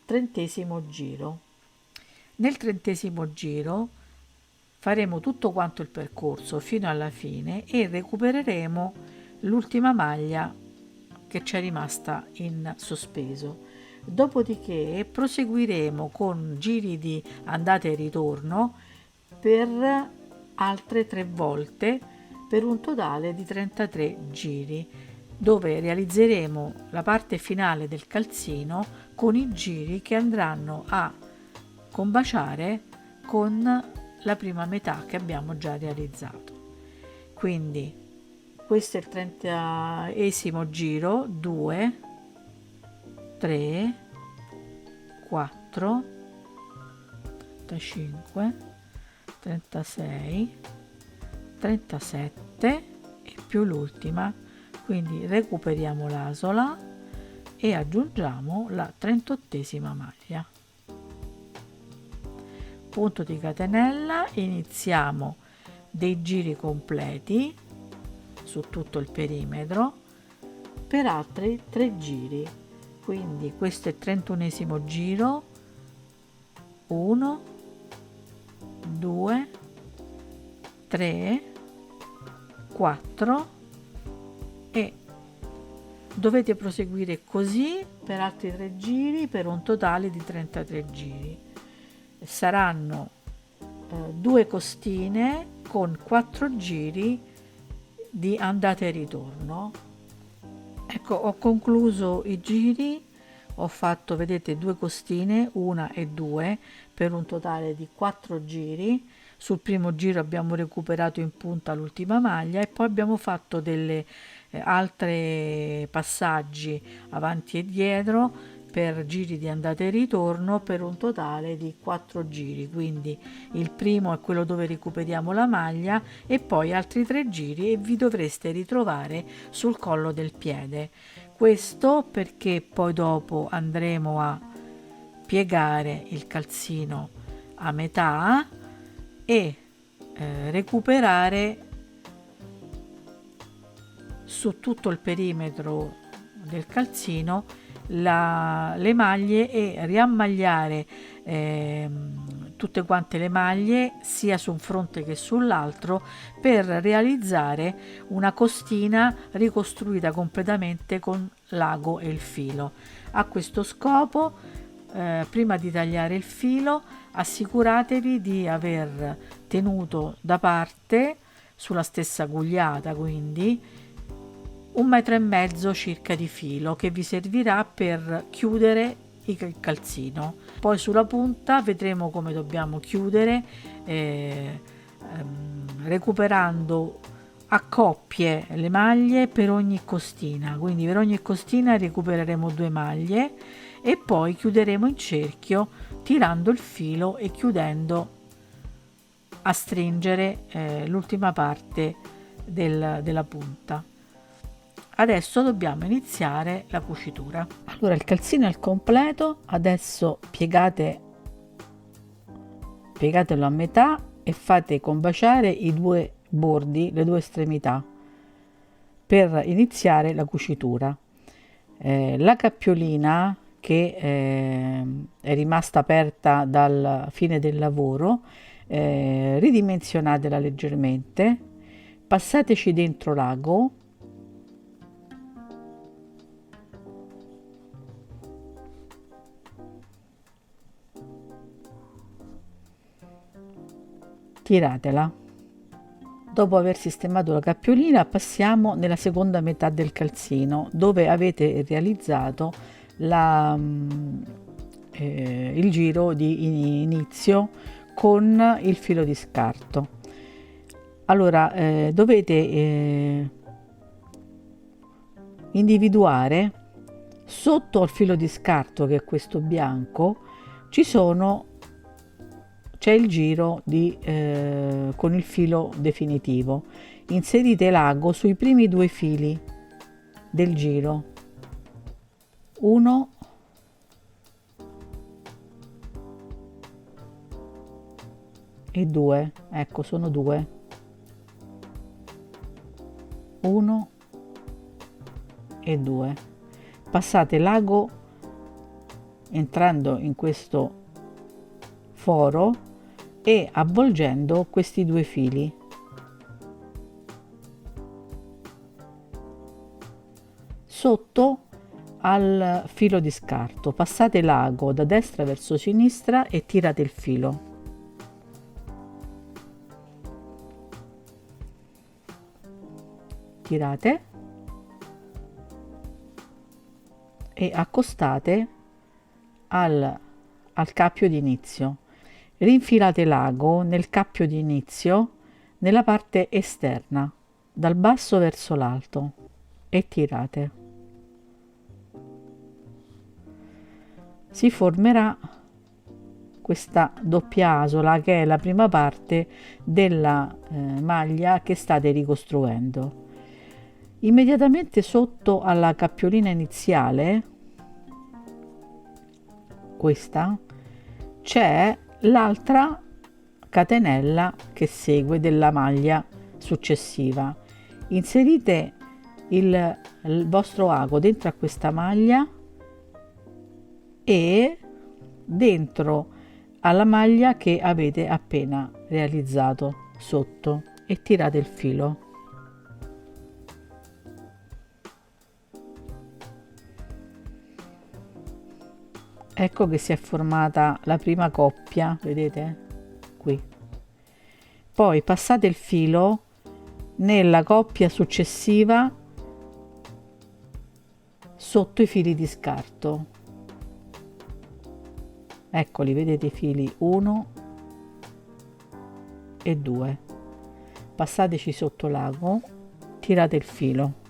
30° giro. Nel 30° giro faremo tutto quanto il percorso fino alla fine e recupereremo l'ultima maglia che ci è rimasta in sospeso. Dopodiché proseguiremo con giri di andata e ritorno per altre 3 volte, per un totale di 33 giri, dove realizzeremo la parte finale del calzino con i giri che andranno a combaciare con la prima metà che abbiamo già realizzato. Quindi questo è il 30° giro: 2, 3, 4, 35, 36, 37 e più l'ultima. Quindi recuperiamo l'asola, e aggiungiamo la 38esima maglia. Punto di catenella, iniziamo dei giri completi su tutto il perimetro per altri 3 giri, quindi questo è il 31esimo giro, 1, 2, 3, 4 e dovete proseguire così per altri 3 giri per un totale di 33 giri. Saranno 2 costine con 4 giri di andata e ritorno. Ecco, ho concluso i giri, ho fatto, vedete, 2 costine, 1 e 2 per un totale di 4 giri. Sul primo giro abbiamo recuperato in punta l'ultima maglia e poi abbiamo fatto delle altre passaggi avanti e dietro per giri di andata e ritorno per un totale di 4 giri, quindi il primo è quello dove recuperiamo la maglia e poi altri 3 giri e vi dovreste ritrovare sul collo del piede. Questo perché poi dopo andremo a piegare il calzino a metà e recuperare su tutto il perimetro del calzino le maglie e riammagliare tutte quante le maglie sia su un fronte che sull'altro per realizzare una costina ricostruita completamente con l'ago e il filo. A questo scopo, prima di tagliare il filo, assicuratevi di aver tenuto da parte sulla stessa gugliata, quindi 1,5 metri circa di filo che vi servirà per chiudere il calzino. Poi sulla punta vedremo come dobbiamo chiudere, recuperando a coppie le maglie per ogni costina, quindi per ogni costina recupereremo 2 maglie e poi chiuderemo in cerchio tirando il filo e chiudendo a stringere l'ultima parte della punta. Adesso dobbiamo iniziare la cucitura. Allora il calzino è al completo, adesso piegatelo a metà e fate combaciare i 2 bordi, le 2 estremità per iniziare la cucitura. La cappiolina che è rimasta aperta dal fine del lavoro, ridimensionatela leggermente, passateci dentro l'ago tiratela. Dopo aver sistemato la cappiolina passiamo nella seconda metà del calzino dove avete realizzato il giro di inizio con il filo di scarto. Allora dovete individuare sotto al filo di scarto, che è questo bianco, c'è il giro con il filo definitivo. Inserite l'ago sui primi 2 fili del giro, 1 e 2, ecco, sono 2, 1 e 2. Passate l'ago entrando in questo foro e avvolgendo questi 2 fili. Sotto al filo di scarto passate l'ago da destra verso sinistra e tirate il filo. Tirate e accostate al cappio di inizio. Rinfilate l'ago nel cappio di inizio nella parte esterna, dal basso verso l'alto, e tirate. Si formerà questa doppia asola che è la prima parte della maglia che state ricostruendo. Immediatamente sotto alla cappiolina iniziale questa, c'è l'altra catenella che segue della maglia successiva. Inserite il vostro ago dentro a questa maglia e dentro alla maglia che avete appena realizzato sotto e tirate il filo. Ecco che si è formata la prima coppia, vedete? Qui. Poi passate il filo nella coppia successiva sotto i fili di scarto. Eccoli, vedete i fili 1 e 2. Passateci sotto l'ago, tirate il filo.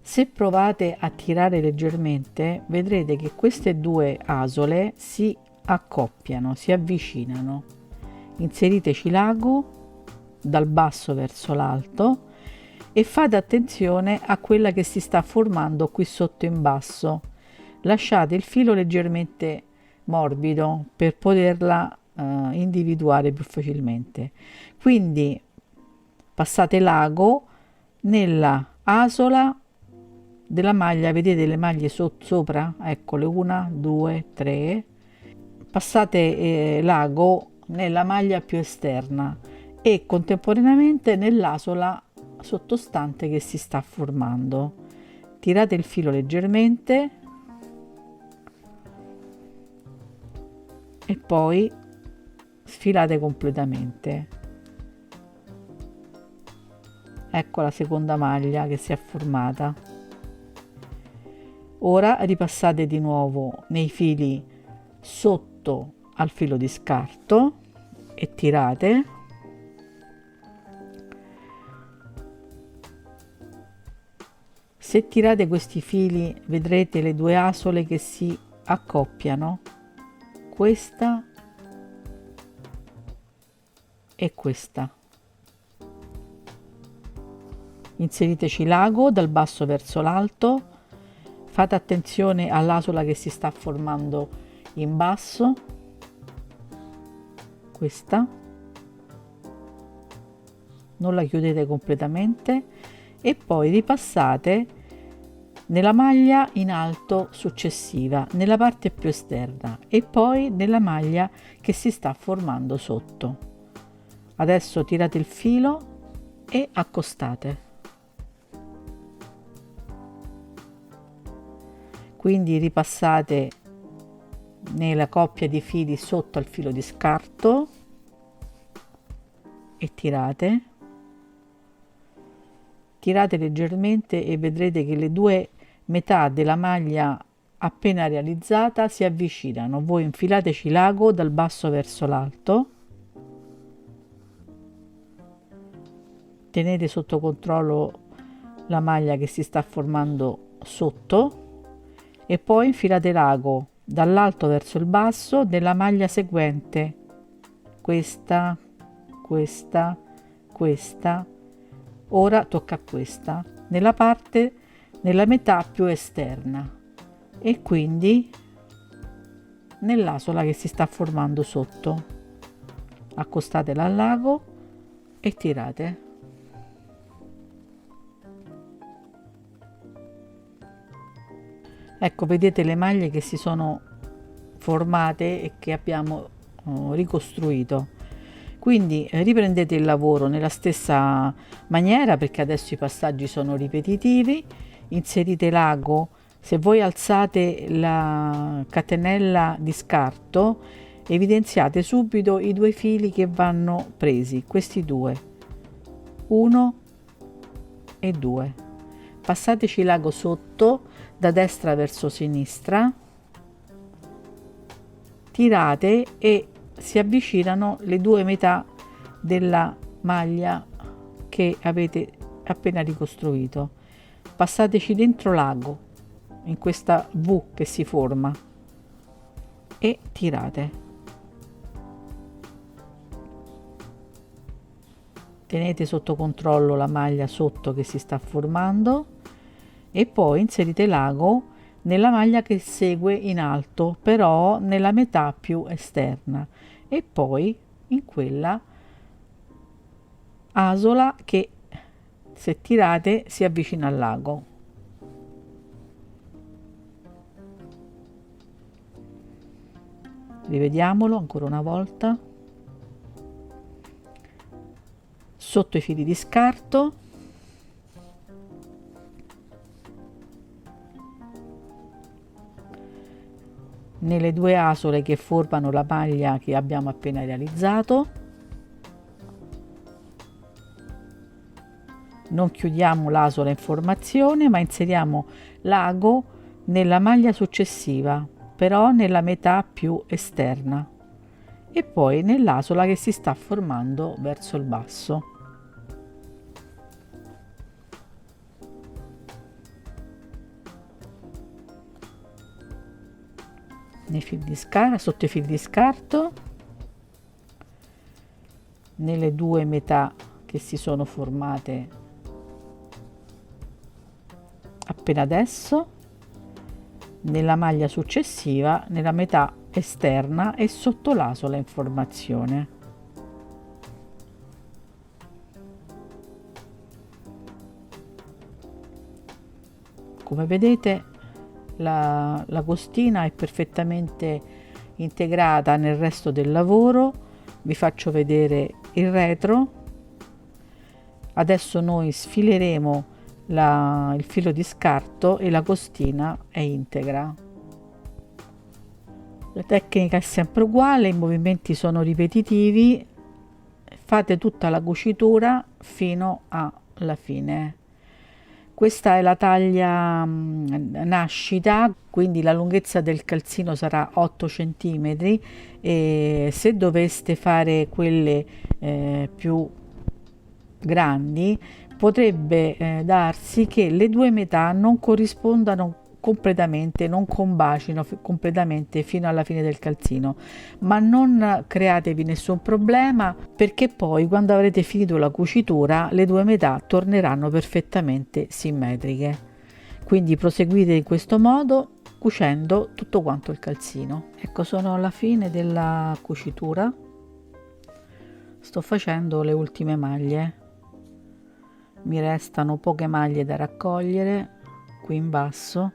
Se provate a tirare leggermente, vedrete che queste due asole si accoppiano, si avvicinano. Inseriteci l'ago dal basso verso l'alto e fate attenzione a quella che si sta formando qui sotto in basso. Lasciate il filo leggermente morbido per poterla individuare più facilmente. Quindi passate l'ago nella asola della maglia, vedete le maglie sopra? Eccole, 1, 2, 3. Passate l'ago nella maglia più esterna e contemporaneamente nell'asola sottostante che si sta formando. Tirate il filo leggermente e poi sfilate completamente. Ecco la seconda maglia che si è formata. Ora ripassate di nuovo nei fili sotto al filo di scarto e tirate. Se tirate questi fili vedrete le due asole che si accoppiano, questa e questa. Inseriteci l'ago dal basso verso l'alto. Fate attenzione all'asola che si sta formando in basso, questa, non la chiudete completamente e poi ripassate nella maglia in alto successiva, nella parte più esterna e poi nella maglia che si sta formando sotto. Adesso tirate il filo e accostate. Quindi ripassate nella coppia di fili sotto al filo di scarto e tirate leggermente e vedrete che le due metà della maglia appena realizzata si avvicinano. Voi infilateci l'ago dal basso verso l'alto, tenete sotto controllo la maglia che si sta formando sotto e poi infilate l'ago dall'alto verso il basso della maglia seguente, questa, questa, questa. Ora tocca a questa, nella metà più esterna e quindi nell'asola che si sta formando sotto. Accostatela all'ago e tirate. Ecco, vedete le maglie che si sono formate e che abbiamo ricostruito. Quindi riprendete il lavoro nella stessa maniera, perché adesso i passaggi sono ripetitivi. Inserite l'ago. Se voi alzate la catenella di scarto, evidenziate subito i due fili che vanno presi, questi due, 1 e 2. Passateci l'ago sotto da destra verso sinistra, tirate e si avvicinano le due metà della maglia che avete appena ricostruito. Passateci dentro l'ago in questa V che si forma e tirate. tenete sotto controllo la maglia sotto che si sta formando e poi inserite l'ago nella maglia che segue in alto, però nella metà più esterna, e poi in quella asola che, se tirate, si avvicina al lago. Rivediamolo ancora una volta. Sotto i fili di scarto nelle due asole che formano la maglia che abbiamo appena realizzato. Non chiudiamo l'asola in formazione, ma inseriamo l'ago nella maglia successiva, però nella metà più esterna, e poi nell'asola che si sta formando verso il basso. Nei fili di scarto, sotto i fili di scarto, nelle due metà che si sono formate appena adesso, nella maglia successiva, nella metà esterna e sotto l'asola in formazione. Come vedete, la costina è perfettamente integrata nel resto del lavoro. Vi faccio vedere il retro. Adesso noi sfileremo il filo di scarto e la costina è integra. La tecnica è sempre uguale, i movimenti sono ripetitivi, fate tutta la cucitura fino alla fine. Questa è la taglia nascita, quindi la lunghezza del calzino sarà 8 cm, e se doveste fare quelle più grandi potrebbe darsi che le due metà non corrispondano completamente, non combacino completamente fino alla fine del calzino, ma non createvi nessun problema, perché poi quando avrete finito la cucitura le due metà torneranno perfettamente simmetriche. Quindi proseguite in questo modo cucendo tutto quanto il calzino. Ecco, sono alla fine della cucitura, sto facendo le ultime maglie, mi restano poche maglie da raccogliere qui in basso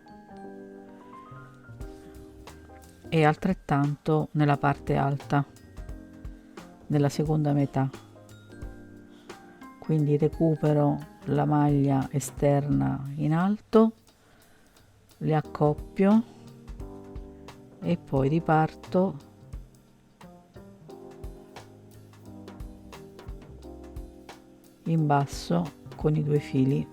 e altrettanto nella parte alta della seconda metà. Quindi recupero la maglia esterna in alto, le accoppio e poi riparto in basso con i due fili.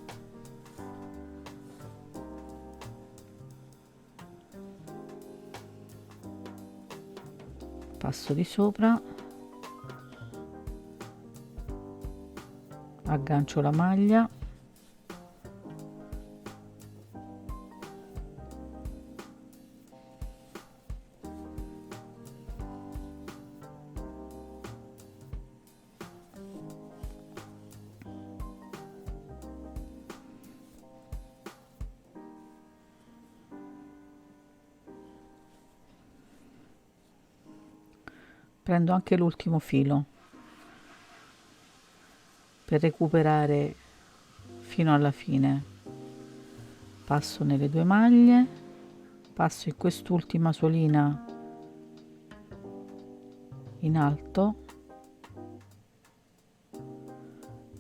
Passo di sopra, aggancio la maglia, prendo anche l'ultimo filo per recuperare fino alla fine. Passo nelle due maglie, passo in quest'ultima solina in alto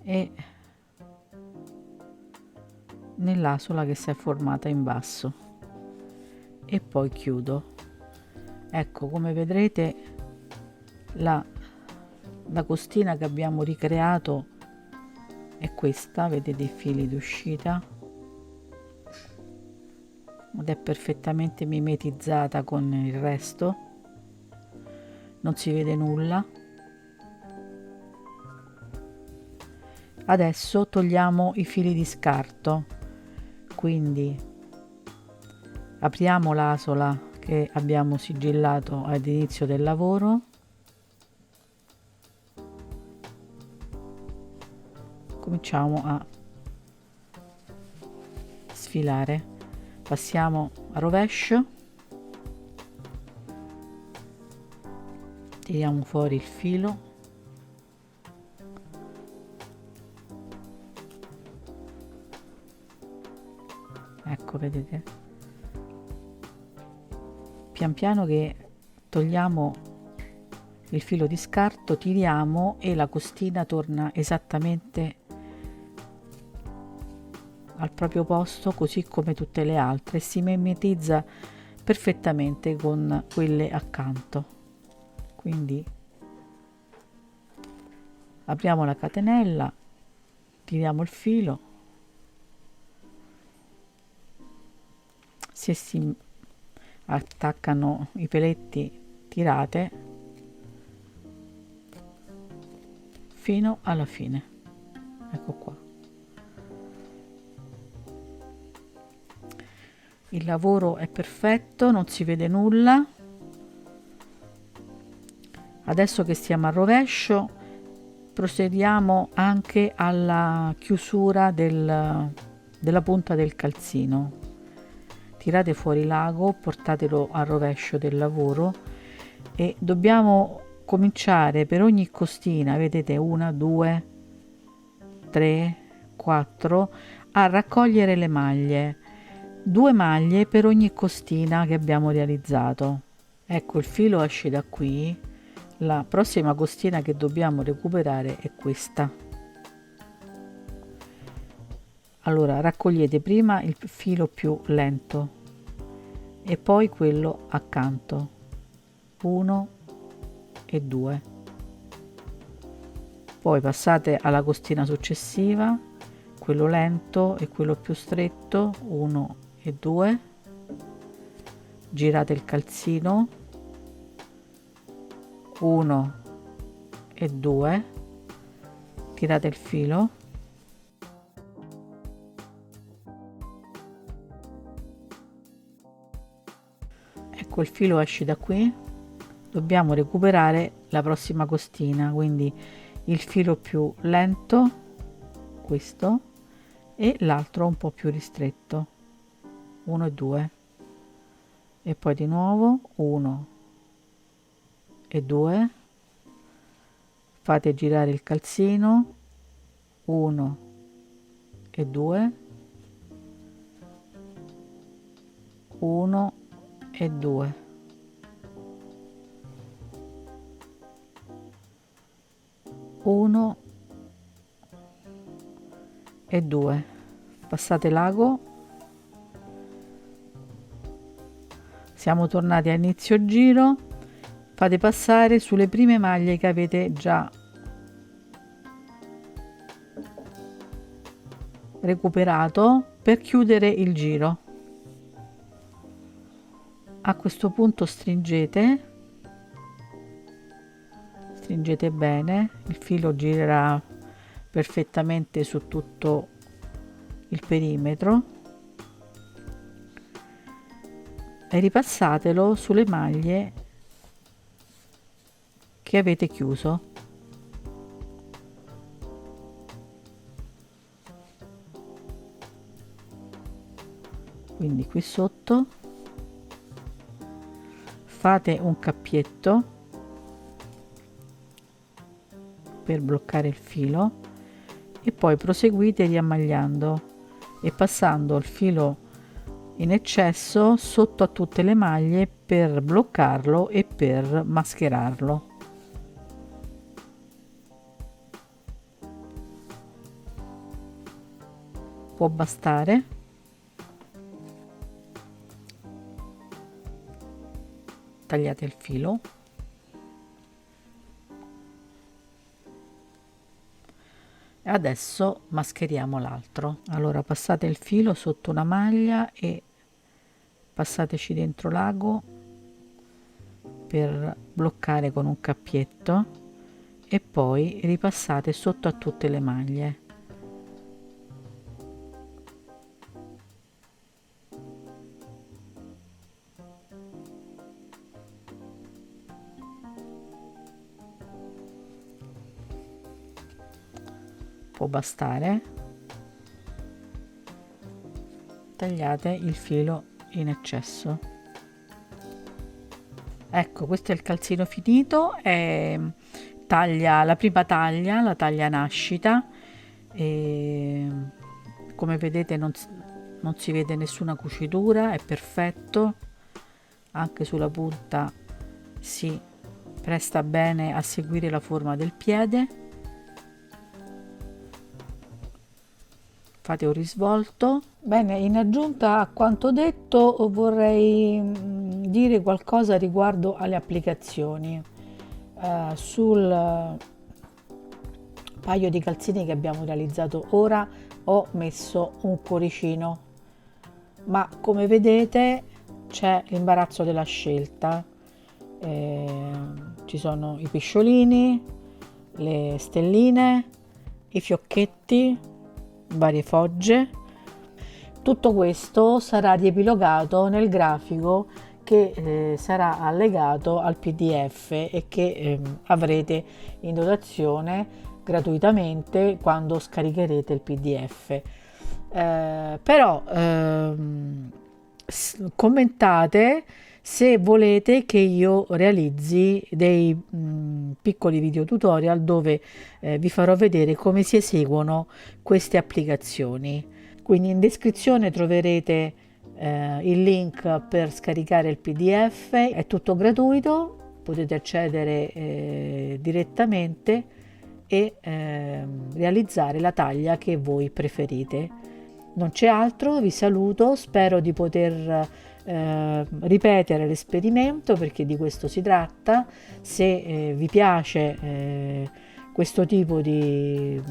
e nell'asola che si è formata in basso e poi chiudo. Ecco, come vedrete la costina che abbiamo ricreato è questa, vedete i fili d'uscita ed è perfettamente mimetizzata con il resto, non si vede nulla. Adesso togliamo i fili di scarto, quindi apriamo l'asola che abbiamo sigillato all'inizio del lavoro, cominciamo a sfilare. Passiamo a rovescio, tiriamo fuori il filo, ecco, vedete, pian piano che togliamo il filo di scarto, tiriamo e la costina torna esattamente al proprio posto, così come tutte le altre, si mimetizza perfettamente con quelle accanto. Quindi apriamo la catenella, tiriamo il filo, se si attaccano i peletti tirate fino alla fine. Ecco qua. Il lavoro è perfetto, non si vede nulla. Adesso che stiamo al rovescio, procediamo anche alla chiusura della punta del calzino. Tirate fuori l'ago, portatelo al rovescio del lavoro e dobbiamo cominciare per ogni costina, vedete, 1, 2, 3, 4, a raccogliere le maglie. 2 maglie per ogni costina che abbiamo realizzato. Ecco, il filo esce da qui. La prossima costina che dobbiamo recuperare è questa. Allora, raccogliete prima il filo più lento e poi quello accanto, 1 e 2. Poi passate alla costina successiva, quello lento e quello più stretto, 1 e 2, girate il calzino, 1 e 2, tirate il filo, ecco il filo esce da qui, dobbiamo recuperare la prossima costina, quindi il filo più lento, questo, e l'altro un po' più ristretto, 1 e 2, e poi di nuovo 1 e 2, fate girare il calzino, 1 e 2, 1 e 2, 1 e 2, passate l'ago, siamo tornati a inizio giro, fate passare sulle prime maglie che avete già recuperato per chiudere il giro. A questo punto stringete bene, il filo girerà perfettamente su tutto il perimetro e ripassatelo sulle maglie che avete chiuso. Quindi qui sotto fate un cappietto per bloccare il filo e poi proseguite riammagliando e passando il filo in eccesso sotto a tutte le maglie per bloccarlo e per mascherarlo. Può bastare. Tagliate il filo e adesso mascheriamo l'altro. Allora passate il filo sotto una maglia e passateci dentro l'ago per bloccare con un cappietto e poi ripassate sotto a tutte le maglie. può bastare. Tagliate il filo in eccesso. Ecco, questo è il calzino finito, taglia la prima taglia, la taglia nascita, e come vedete non si vede nessuna cucitura, è perfetto, anche sulla punta si presta bene a seguire la forma del piede. Fate un risvolto. Bene, in aggiunta a quanto detto vorrei dire qualcosa riguardo alle applicazioni. Sul paio di calzini che abbiamo realizzato ora ho messo un cuoricino, ma come vedete c'è l'imbarazzo della scelta. Ci sono i pisciolini, le stelline, i fiocchetti, varie fogge. Tutto questo sarà riepilogato nel grafico che sarà allegato al PDF e che avrete in dotazione gratuitamente quando scaricherete il PDF. Però commentate se volete che io realizzi dei piccoli video tutorial dove vi farò vedere come si eseguono queste applicazioni. Quindi in descrizione troverete il link per scaricare il PDF, è tutto gratuito, potete accedere direttamente e realizzare la taglia che voi preferite. Non c'è altro, vi saluto, spero di poter ripetere l'esperimento perché di questo si tratta. Se vi piace questo tipo di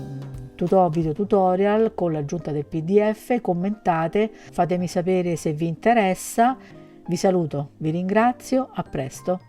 video tutorial con l'aggiunta del PDF, commentate, fatemi sapere se vi interessa. Vi saluto, vi ringrazio, a presto.